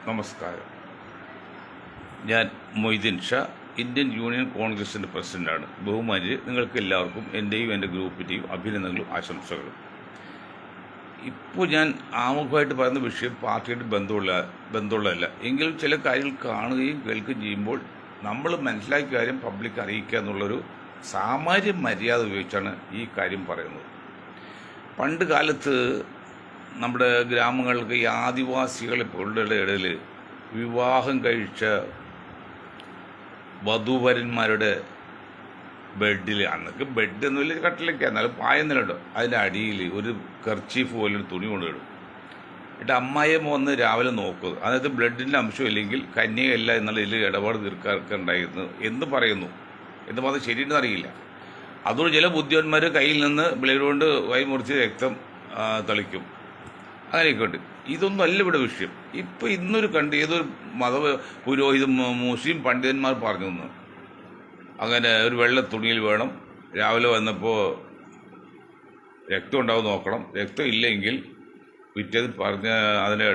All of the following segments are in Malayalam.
നമസ്കാരം. ഞാൻ മൊയ്തീൻ ഷാ, ഇന്ത്യൻ യൂണിയൻ കോൺഗ്രസിൻ്റെ പ്രസിഡൻ്റാണ്. ബഹുമാന്യരെ, നിങ്ങൾക്ക് എല്ലാവർക്കും എൻ്റെയും എൻ്റെ ഗ്രൂപ്പിൻ്റെയും അഭിനന്ദനങ്ങളും ആശംസകളും. ഇപ്പോൾ ഞാൻ ആമുഖമായിട്ട് പറയുന്ന വിഷയം പാർട്ടിയായിട്ട് ബന്ധമുള്ളതല്ല. എങ്കിലും ചില കാര്യങ്ങൾ കാണുകയും കേൾക്കുകയും ചെയ്യുമ്പോൾ നമ്മൾ മനസ്സിലാക്കിയ കാര്യം പബ്ലിക് അറിയിക്കുക എന്നുള്ളൊരു സാമാന്യ മര്യാദ ഉപയോഗിച്ചാണ് ഈ കാര്യം പറയുന്നത്. പണ്ട് കാലത്ത് നമ്മുടെ ഗ്രാമങ്ങൾക്ക് ഈ ആദിവാസികളെ പോലുള്ള ഇടയിൽ വിവാഹം കഴിച്ച വധൂവരന്മാരുടെ ബെഡിൽ, അന്നൊക്കെ ബെഡ് ഒന്നുമില്ല, കട്ടിലൊക്കെ, എന്നാലും പായെന്നിലുണ്ടോ, അതിൻ്റെ അടിയിൽ ഒരു കർച്ചീഫ് പോലൊരു തുണി കൊണ്ടിടും. എന്നിട്ട് അമ്മായിയമ്മ വന്ന് രാവിലെ നോക്കുക, അതായത് ബ്ലഡിൻ്റെ അംശം ഇല്ലെങ്കിൽ കന്യകയല്ല എന്നുള്ള ഇതിൽ ഇടപാട് തീർക്കാർക്ക് ഉണ്ടായിരുന്നു എന്ന് പറയുന്നു. എന്ന് പറഞ്ഞാൽ ശരിയെന്ന് അറിയില്ല. അതുകൊണ്ട് ചില ബുദ്ധിമാന്മാർ കയ്യിൽ നിന്ന് ബ്ലേഡ് കൊണ്ട് വൈമുറിച്ച് രക്തം തളിക്കും. അങ്ങനെയൊക്കെ ഉണ്ട്. ഇതൊന്നും അല്ല ഇവിടെ വിഷയം. ഇപ്പോൾ ഏതൊരു പുരോഹിത മുസ്ലിം പണ്ഡിതന്മാർ പറഞ്ഞു തന്നു, അങ്ങനെ ഒരു വെള്ള തുണിയിൽ വേണം, രാവിലെ വന്നപ്പോൾ രക്തം ഉണ്ടാവും നോക്കണം, രക്തം ഇല്ലെങ്കിൽ പിറ്റേത് അതിനെ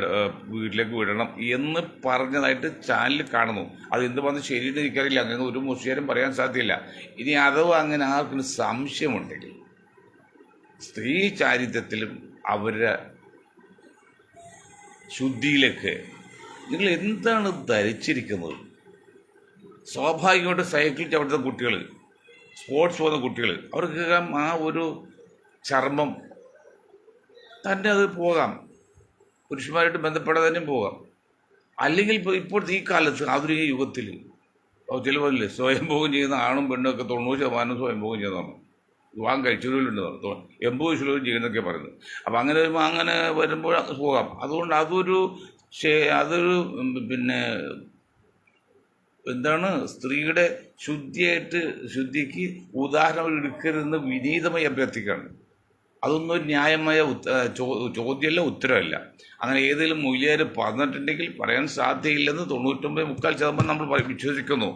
വീട്ടിലേക്ക് വിടണം എന്ന് പറഞ്ഞതായിട്ട് ചാനലിൽ കാണുന്നു. അത് എന്ത് പറഞ്ഞ് ശരിയെന്ന് എനിക്കറിയില്ല. അങ്ങനെ ഒരു മുസ്ലിം പറയാൻ സാധ്യമില്ല. ഇനി അഥവാ അങ്ങനെ ആർക്കും സംശയമുണ്ടെങ്കിൽ സ്ത്രീ ചാരിത്രത്തിലും അവരുടെ ശുദ്ധിയിലൊക്കെ നിങ്ങൾ എന്താണ് ധരിച്ചിരിക്കുന്നത്? സ്വാഭാവികമായിട്ട് സൈക്കിൾ ചവിട്ടുന്ന കുട്ടികൾ, സ്പോർട്സ് പോകുന്ന കുട്ടികൾ, അവർക്ക് ആ ഒരു ചർമ്മം തന്നെ അത് പോകാം, പുരുഷന്മാരായിട്ട് ബന്ധപ്പെടാതെ തന്നെ പോകാം. അല്ലെങ്കിൽ ഇപ്പോഴത്തെ ഈ കാലത്ത് ആധുനിക യുഗത്തിൽ ചിലവരില്ലേ സ്വയംഭോഗം ചെയ്യുന്ന ആണും പെണ്ണും ഒക്കെ 90% സ്വയംഭോഗം ചെയ്യുന്നതാണ്. വിവാഹം കഴിച്ചവരുണ്ട് 80% ചെയ്യുന്നൊക്കെ പറയുന്നത്. അപ്പം അങ്ങനെ വരുമ്പോൾ പോകാം. അതുകൊണ്ട് അതൊരു പിന്നെ എന്താണ്, സ്ത്രീയുടെ ശുദ്ധിക്ക് ഉദാഹരണം എടുക്കരുതെന്ന് വിനീതമായി അഭ്യർത്ഥിക്കുകയാണ്. അതൊന്നും ഒരു ന്യായമായ ചോദ്യമല്ല, ഉത്തരവല്ല. അങ്ങനെ ഏതെങ്കിലും മൂല്യർ പറഞ്ഞിട്ടുണ്ടെങ്കിൽ പറയാൻ സാധ്യതയില്ലെന്ന് 99.3% നമ്മൾ വിശ്വസിക്കുന്നു.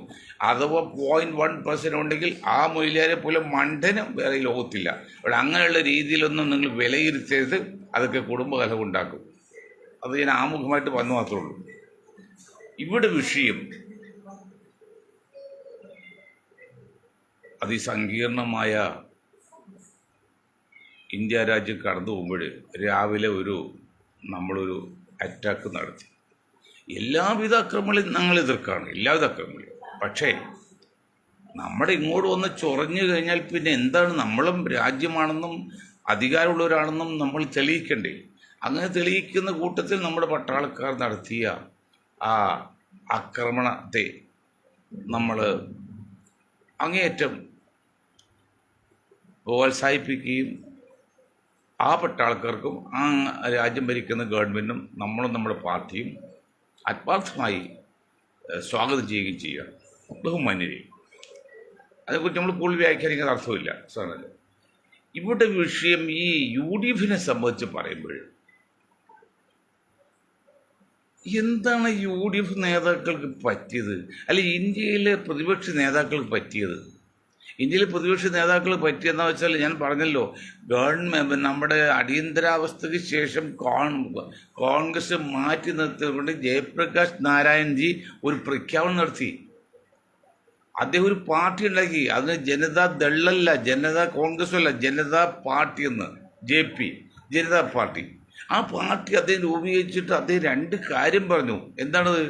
അഥവാ 0.1% ഉണ്ടെങ്കിൽ ആ മൂല്യരെ പോലെ മണ്ടനും വേറെ ലോകത്തില്ല. അവിടെ അങ്ങനെയുള്ള രീതിയിലൊന്നും നിങ്ങൾ വിലയിരുത്തരുത്. അതൊക്കെ കുടുംബകലഹം ഉണ്ടാക്കും. അത് ഞാൻ ആമുഖമായിട്ട് പറഞ്ഞു മാത്രമേ ഉള്ളൂ. ഇവിടെ വിഷയം അതിസങ്കീർണമായ ഇന്ത്യ രാജ്യം കടന്നു പോകുമ്പോൾ രാവിലെ നമ്മളൊരു അറ്റാക്ക് നടത്തി. എല്ലാവിധ അക്രമങ്ങളും ഞങ്ങൾ എതിർക്കാണ്, എല്ലാവിധ അക്രമങ്ങളും. പക്ഷേ നമ്മുടെ ഇങ്ങോട്ട് വന്ന് ചൊറഞ്ഞു കഴിഞ്ഞാൽ പിന്നെ എന്താണ്, നമ്മളും രാജ്യമാണെന്നും അധികാരമുള്ളവരാണെന്നും നമ്മൾ തെളിയിക്കണ്ടേ? അങ്ങനെ തെളിയിക്കുന്ന കൂട്ടത്തിൽ നമ്മുടെ പട്ടാളക്കാർ നടത്തിയ ആ ആക്രമണത്തെ നമ്മൾ അങ്ങേയറ്റം പ്രോത്സാഹിപ്പിക്കുകയും ആ പട്ടാൾക്കാർക്കും ആ രാജ്യം ഭരിക്കുന്ന ഗവൺമെൻറ്റും നമ്മളും നമ്മുടെ പാർട്ടിയും ആത്മാർത്ഥമായി സ്വാഗതം ചെയ്യുകയും ചെയ്യുക. ബഹുമാന്യരെ, അതേക്കുറിച്ച് നമ്മൾ കൂടുതൽ വ്യാഖ്യാനിക്കുന്ന അർത്ഥമില്ല സാറല്ലേ. ഇവിടെ വിഷയം ഈ UDF സംബന്ധിച്ച് പറയുമ്പോൾ എന്താണ് UDF നേതാക്കൾക്ക് പറ്റിയത്, അല്ലെങ്കിൽ ഇന്ത്യയിലെ പ്രതിപക്ഷ നേതാക്കൾക്ക് പറ്റിയത്? ഇന്ത്യയിലെ പ്രതിപക്ഷ നേതാക്കൾ പറ്റിയെന്ന് വെച്ചാൽ ഞാൻ പറഞ്ഞല്ലോ, നമ്മുടെ അടിയന്തരാവസ്ഥയ്ക്ക് ശേഷം കോൺഗ്രസ് മാറ്റി നിർത്തിക്കൊണ്ട് ജയപ്രകാശ് നാരായൺജി ഒരു പ്രഖ്യാപനം നടത്തി. അദ്ദേഹം ഒരു പാർട്ടി ഉണ്ടാക്കി. അതിന് ജനതാ ദളല്ല, ജനതാ കോൺഗ്രസ് അല്ല, ജനതാ പാർട്ടി എന്ന്, JP ജനതാ പാർട്ടി. ആ പാർട്ടി അദ്ദേഹം രൂപീകരിച്ചിട്ട് അദ്ദേഹം 2 കാര്യം പറഞ്ഞു. എന്താണത്?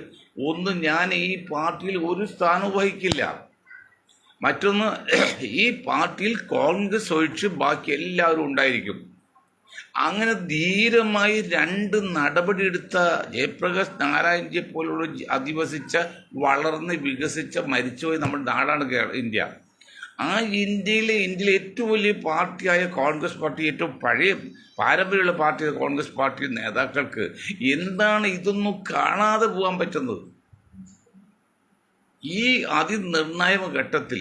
ഒന്ന്, ഞാൻ ഈ പാർട്ടിയിൽ ഒരു സ്ഥാനവും വഹിക്കില്ല. മറ്റൊന്ന്, ഈ പാർട്ടിയിൽ കോൺഗ്രസ് ഒഴിച്ച് ബാക്കി എല്ലാവരും ഉണ്ടായിരിക്കും. അങ്ങനെ ധീരമായി 2 നടപടിയെടുത്ത ജയപ്രകാശ് നാരായൺജിയെ പോലുള്ള അധിവസിച്ച, വളർന്ന് വികസിച്ച, മരിച്ചുപോയ നമ്മുടെ നാടാണ് ഇന്ത്യ. ആ ഇന്ത്യയിലെ ഏറ്റവും വലിയ പാർട്ടിയായ കോൺഗ്രസ് പാർട്ടി, ഏറ്റവും പഴയ പാരമ്പര്യമുള്ള പാർട്ടിയായ കോൺഗ്രസ് പാർട്ടി നേതാക്കൾക്ക് എന്താണ് ഇതൊന്നും കാണാതെ പോകാൻ പറ്റുന്നത്? ഈ അതിനിർണായക ഘട്ടത്തിൽ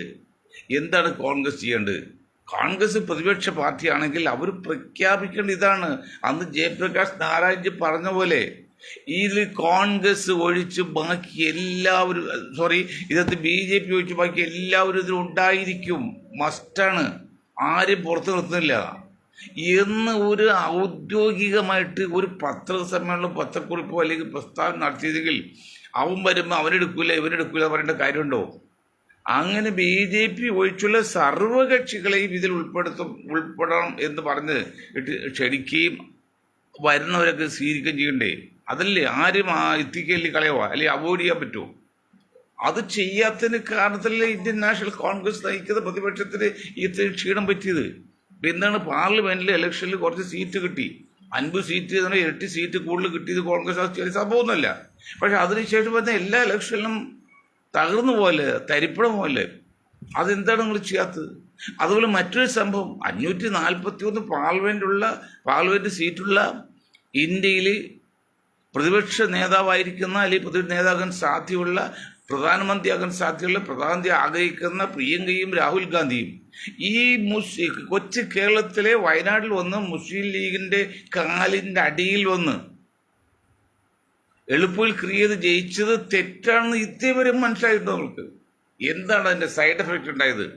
എന്താണ് കോൺഗ്രസ് ചെയ്യേണ്ടത്? കോൺഗ്രസ് പ്രതിപക്ഷ പാർട്ടിയാണെങ്കിൽ അവർ പ്രഖ്യാപിക്കേണ്ട ഇതാണ്. അന്ന് ജയപ്രകാശ് നാരായൺജി പറഞ്ഞ പോലെ ഇതിൽ കോൺഗ്രസ് ഒഴിച്ച് ബാക്കി എല്ലാവരും, ഇതിനകത്ത് BJP ഒഴിച്ച് ബാക്കി എല്ലാവരും ഇതിലുണ്ടായിരിക്കും, മസ്റ്റാണ്. ആരും പുറത്ത് നിർത്തുന്നില്ല. എന്ന് ഒരു ഔദ്യോഗികമായിട്ട് ഒരു പത്രസമ്മേളനം പത്രക്കുറിപ്പോ അല്ലെങ്കിൽ പ്രസ്താവന നടത്തിയതെങ്കിൽ അവൻ വരുമ്പോൾ അവനെടുക്കൂല ഇവനെടുക്കൂല പറയേണ്ട കാര്യമുണ്ടോ? അങ്ങനെ BJP ഒഴിച്ചുള്ള സർവകക്ഷികളെയും ഇതിൽ ഉൾപ്പെടണം എന്ന് പറഞ്ഞ് ക്ഷണിക്കുകയും വരുന്നവരൊക്കെ സ്വീകരിക്കുകയും ചെയ്യണ്ടേ? അതല്ലേ ആരും എത്തിക്കല്ലി കളയുക അല്ലെങ്കിൽ അവോയ്ഡ് ചെയ്യാൻ പറ്റുമോ? അത് ചെയ്യാത്തതിന് കാരണത്തിലല്ലേ ഇന്ത്യൻ നാഷണൽ കോൺഗ്രസ് നയിക്കുന്ന പ്രതിപക്ഷത്തിന് ഇത്രയും ക്ഷീണം പറ്റിയത്. എന്താണ് പാർലമെന്റിൽ ഇലക്ഷനിൽ കുറച്ച് സീറ്റ് കിട്ടി, 50 സീറ്റ് ഇരട്ടി സീറ്റ് കൂടുതൽ കിട്ടിയത് കോൺഗ്രസ്. അത് ചെറിയ സംഭവമൊന്നുമല്ല. പക്ഷെ അതിനുശേഷം വന്ന എല്ലാ ഇലക്ഷനിലും തകർന്നു പോലെ തരിപ്പണം പോലെ. അതെന്താണ് നിങ്ങൾ ചെയ്യാത്തത്? അതുപോലെ മറ്റൊരു സംഭവം, 541 പാർലമെന്റ് സീറ്റുള്ള ഇന്ത്യയിൽ പ്രതിപക്ഷ നേതാവായിരിക്കുന്ന അല്ലെങ്കിൽ പ്രതിപക്ഷ നേതാവാകാൻ സാധ്യതയുള്ള പ്രധാനമന്ത്രിയാകാൻ സാധ്യതയുള്ള പ്രധാനമന്ത്രി ആഗ്രഹിക്കുന്ന പ്രിയങ്കയും രാഹുൽ ഗാന്ധിയും ഈ കൊച്ചു കേരളത്തിലെ വയനാട്ടിൽ വന്ന് മുസ്ലിം ലീഗിന്റെ കാലിന്റെ അടിയിൽ വന്ന് എളുപ്പത്തിൽ ക്രിയ ജയിച്ചത് തെറ്റാണെന്ന് ഇതേവരെ മനസ്സിലായിട്ടുണ്ടോ നിങ്ങൾക്ക്? എന്താണ് അതിന്റെ സൈഡ് എഫക്റ്റ് ഉണ്ടായത്?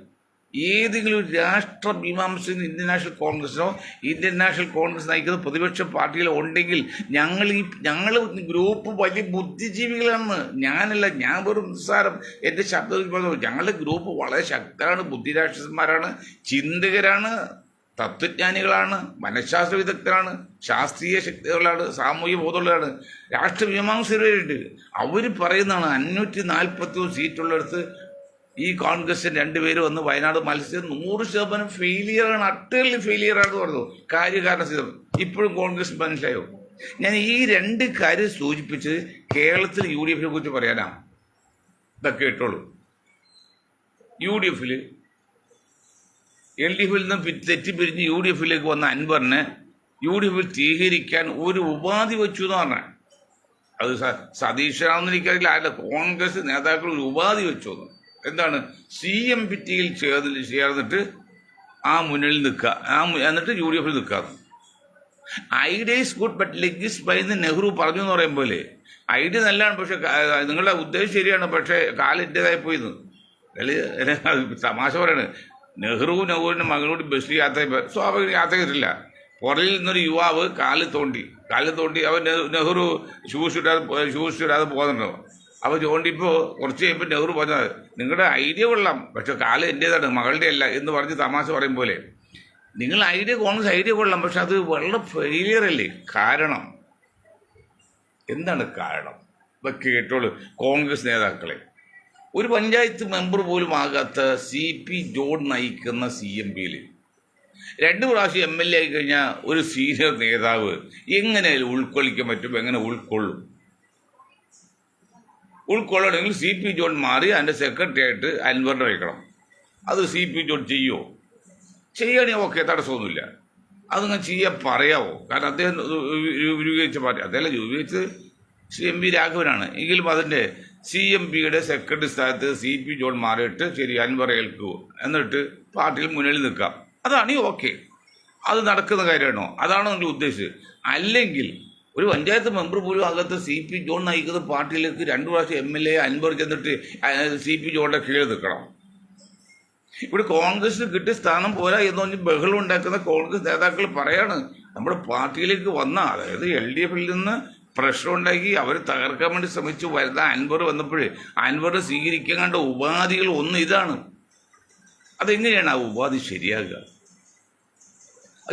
ഏതെങ്കിലും ഒരു രാഷ്ട്ര മീമാംസ ഇന്ത്യൻ നാഷണൽ കോൺഗ്രസിനോ ഇന്ത്യൻ നാഷണൽ കോൺഗ്രസ് നയിക്കുന്ന പ്രതിപക്ഷ പാർട്ടിയിലോ ഉണ്ടെങ്കിൽ ഞങ്ങൾ ഗ്രൂപ്പ് വലിയ ബുദ്ധിജീവികളാണ്. ഞാനല്ല, ഞാൻ വെറും നിസ്സാരം എൻ്റെ ശബ്ദത്തിൽ പറഞ്ഞു. ഞങ്ങളുടെ ഗ്രൂപ്പ് വളരെ ശക്തരാണ്, ബുദ്ധിരാക്ഷസന്മാരാണ്, ചിന്തകരാണ്, തത്വജ്ഞാനികളാണ്, മനഃശാസ്ത്ര വിദഗ്ധരാണ്, ശാസ്ത്രീയ ശക്തികളാണ്, സാമൂഹിക ബോധമുള്ളവരാണ്, രാഷ്ട്രമീമാംസകരുണ്ട്. അവർ പറയുന്നതാണ് 541 സീറ്റുള്ളിടത്ത് ഈ കോൺഗ്രസിന് 2 പേര് വന്ന് വയനാട് മത്സരം 100% ഫെയിലിയറാണ്, അട്ടേർലി ഫെയിലിയറാണെന്ന് പറഞ്ഞു. കാര്യകാരണ സ്ഥിതം ഇപ്പോഴും കോൺഗ്രസ് മനസ്സിലായോ? ഞാൻ ഈ 2 കാര്യം സൂചിപ്പിച്ച് കേരളത്തിൽ UDF കുറിച്ച് പറയാനാണ്. ഇതൊക്കെ കേട്ടോളൂ. UDF LDF നിന്ന് തെറ്റിപ്പിരിഞ്ഞ് UDF വന്ന അൻവറിനെ UDF സ്വീകരിക്കാൻ ഒരു ഉപാധി വെച്ചു എന്ന് പറഞ്ഞാൽ അത് സതീശനാണെന്ന് എനിക്കറിയില്ല, ആരുടെ കോൺഗ്രസ് നേതാക്കൾ ഒരു ഉപാധി വെച്ചു. എന്താണ്? CMPTയിൽ ചേർന്നിട്ട് ആ മുന്നിൽ നിൽക്കുക, എന്നിട്ട് UDF നിൽക്കാന്ന്. Idea is good but leg is by എന്ന് നെഹ്റു പറഞ്ഞു എന്ന് പറയും പോലെ ഐഡിയ നല്ലതാണ്, പക്ഷെ നിങ്ങളുടെ ഉദ്ദേശം ശരിയാണ്, പക്ഷേ കാലിൻ്റെതായി പോയിന്ന്. തമാശ പറയാണ്. നെഹ്റുവിൻ്റെ മകളോട് ബസ്സിൽ യാത്ര സ്വാഭാവിക യാത്ര ചെയ്തിട്ടില്ല. പുറകിൽ നിന്നൊരു യുവാവ് കാല് തോണ്ടി അവൻ നെഹ്റു ഷൂസ് ഇടാതെ പോകുന്നുണ്ടോ? അപ്പോൾ ചോണ്ടിപ്പോൾ കുറച്ച് കഴിയുമ്പോൾ നെഹ്റു പറഞ്ഞത് നിങ്ങളുടെ ഐഡിയ കൊള്ളാം, പക്ഷെ കാല് എൻ്റേതാണ്, മകളുടെ അല്ല എന്ന് പറഞ്ഞ് തമാശ പറയും പോലെ നിങ്ങൾ കോൺഗ്രസ് ഐഡിയ കൊള്ളാം, പക്ഷെ അത് വളരെ ഫെയിലിയർ അല്ലേ? കാരണം എന്താണ് കാരണം? ഇതൊക്കെ കേട്ടോളൂ. കോൺഗ്രസ് നേതാക്കളെ, ഒരു പഞ്ചായത്ത് മെമ്പർ പോലും ആകാത്ത CP ജോൺ നയിക്കുന്ന CMPയിൽ 2 പ്രാവശ്യം MLA ആയി കഴിഞ്ഞാൽ ഒരു സീനിയർ നേതാവ് എങ്ങനെ ഉൾക്കൊള്ളിക്കാൻ പറ്റും? എങ്ങനെ ഉൾക്കൊള്ളണമെങ്കിൽ CP ജോൺ മാറി അതിൻ്റെ സെക്രട്ടറി ആയിട്ട് അൻവറിനെ വയ്ക്കണം. അത് CP ജോൺ ചെയ്യുമോ? ചെയ്യുകയാണെങ്കിൽ ഓക്കെ, തടസ്സമൊന്നുമില്ല. അതങ്ങനെ ചെയ്യാൻ പറയാമോ? കാരണം അദ്ദേഹം രൂപീകരിച്ച പാർട്ടി, അദ്ദേഹം രൂപീകരിച്ചത് CMP രാഘവനാണ്. എങ്കിലും അതിൻ്റെ CMPയുടെ സെക്രട്ടറി സ്ഥാനത്ത് CP ജോൺ മാറിയിട്ട് ശരി അൻവർ ഏൽക്കൂ, എന്നിട്ട് പാർട്ടിയിൽ മുന്നിൽ നിൽക്കാം. അതാണ് ഓക്കെ. അത് നടക്കുന്ന കാര്യമാണോ? അതാണോ നിങ്ങൾ ഉദ്ദേശിച്ചത്? അല്ലെങ്കിൽ ഒരു പഞ്ചായത്ത് മെമ്പർ പോലും അകത്ത് CP ജോൺ നയിക്കുന്ന പാർട്ടിയിലേക്ക് 2 പ്രാവശ്യം MLA അൻവർ ചെന്നിട്ട് CP ജോണിന്റെ കീഴിൽ നിൽക്കണം. ഇവിടെ കോൺഗ്രസിന് കിട്ടിയ സ്ഥാനം പോരാ എന്ന് പറഞ്ഞ് ബഹളം ഉണ്ടാക്കുന്ന കോൺഗ്രസ് നേതാക്കൾ പറയാണ് നമ്മുടെ പാർട്ടിയിലേക്ക് വന്ന, അതായത് LDFൽ നിന്ന് പ്രഷർ ഉണ്ടാക്കി അവർ തകർക്കാൻ വേണ്ടി ശ്രമിച്ചു വരുന്ന അൻവർ വന്നപ്പോഴേ അൻവറിനെ സ്വീകരിക്കാൻ കണ്ട ഉപാധികൾ ഒന്ന് ഇതാണ്. അതെങ്ങനെയാണ് ആ ഉപാധി ശരിയാകുക?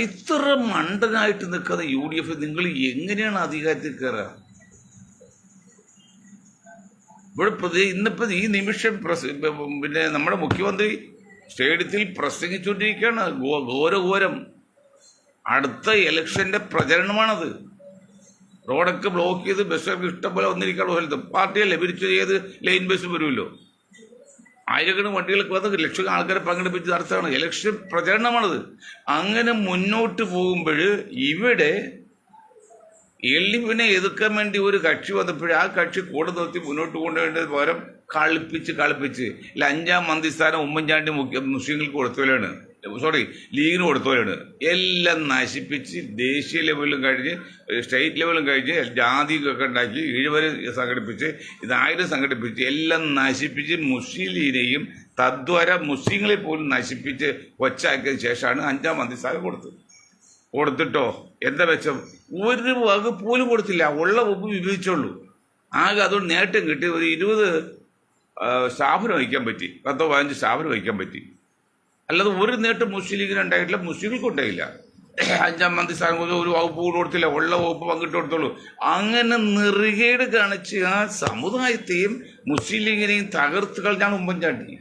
ഇത്ര മണ്ടനായിട്ട് നിൽക്കുന്ന UDF നിങ്ങൾ എങ്ങനെയാണ് അധികാരത്തിൽ കയറുക? ഇവിടെ ഇന്നിപ്പോൾ ഈ നിമിഷം പിന്നെ നമ്മുടെ മുഖ്യമന്ത്രി സ്റ്റേഡിയത്തിൽ പ്രസംഗിച്ചുകൊണ്ടിരിക്കുകയാണ്. ഘോരം അടുത്ത ഇലക്ഷന്റെ പ്രചരണമാണത്. റോഡൊക്കെ ബ്ലോക്ക് ചെയ്ത് ബസ്സൊക്കെ ഇഷ്ടംപോലെ വന്നിരിക്കാനുള്ള സ്ഥലത്ത് പാർട്ടിയല്ലേ പിരിച്ചു ചെയ്ത് ലൈൻ ബസ് വരുമല്ലോ. ആയിരക്കണക്കിന് വണ്ടികൾക്ക് വന്ന് ലക്ഷക്കണക്കിന് ആൾക്കാരെ പങ്കെടുപ്പിച്ച് നടത്തുകയാണ്. ഇലക്ഷൻ പ്രചരണമാണത്. അങ്ങനെ മുന്നോട്ട് പോകുമ്പോൾ ഇവിടെ LDFിനെ എതിർക്കാൻ വേണ്ടി ഒരു കക്ഷി വന്നപ്പോഴേ ആ കക്ഷി കൂടെ നിർത്തി മുന്നോട്ട് കൊണ്ടുപോകേണ്ടത് പകരം കളിപ്പിച്ച് 5ാം മന്ത്രിസ്ഥാനം ഉമ്മൻചാണ്ടി മുസ്ലിങ്ങൾക്ക് കൊടുത്തവരാണ്, ലീഗിന് കൊടുത്തവരാണ്. എല്ലാം നശിപ്പിച്ച് ദേശീയ ലെവലിലും കഴിഞ്ഞ് സ്റ്റേറ്റ് ലെവലിലും കഴിഞ്ഞ് ജാതിയൊക്കെ ഉണ്ടാക്കി ഈഴവരെ സംഘടിപ്പിച്ച് ഇതായിരം സംഘടിപ്പിച്ച് എല്ലാം നശിപ്പിച്ച് മുസ്ലിം ലീഗിനെയും തദ്വാര മുസ്ലിങ്ങളെ പോലും നശിപ്പിച്ച് ഒച്ചാക്കിയതിന് ശേഷമാണ് 5ാം മന്ത്രിസ്ഥാനം കൊടുത്തത്. കൊടുത്തിട്ടോ എന്താ മെച്ചം? ഒരു വകുപ്പ് പോലും കൊടുത്തില്ല. ഉള്ള വകുപ്പ് വിഭജിച്ചുള്ളൂ. ആകെ അതുകൊണ്ട് നേട്ടം കിട്ടി. ഒരു 20 സ്ഥാപനം വഹിക്കാൻ പറ്റി, 10-15 സ്ഥാപനം വഹിക്കാൻ പറ്റി. അല്ലാതെ ഒരു നേട്ടം മുസ്ലിം ലീഗിന് ഉണ്ടായിട്ടില്ല, മുസ്ലിങ്ങൾക്ക് ഉണ്ടായില്ല. 5-ാം മന്ത്രിസ്ഥാനം ഒരു വകുപ്പ് കൂടെ കൊടുത്തില്ല, ഉള്ള വകുപ്പ് പങ്കിട്ട് കൊടുത്തുള്ളൂ. അങ്ങനെ നെറുകേട് കാണിച്ച് ആ സമുദായത്തെയും മുസ്ലിം ലീഗിനെയും തകർത്ത് കളഞ്ഞാണ് ഉമ്മൻചാണ്ടി.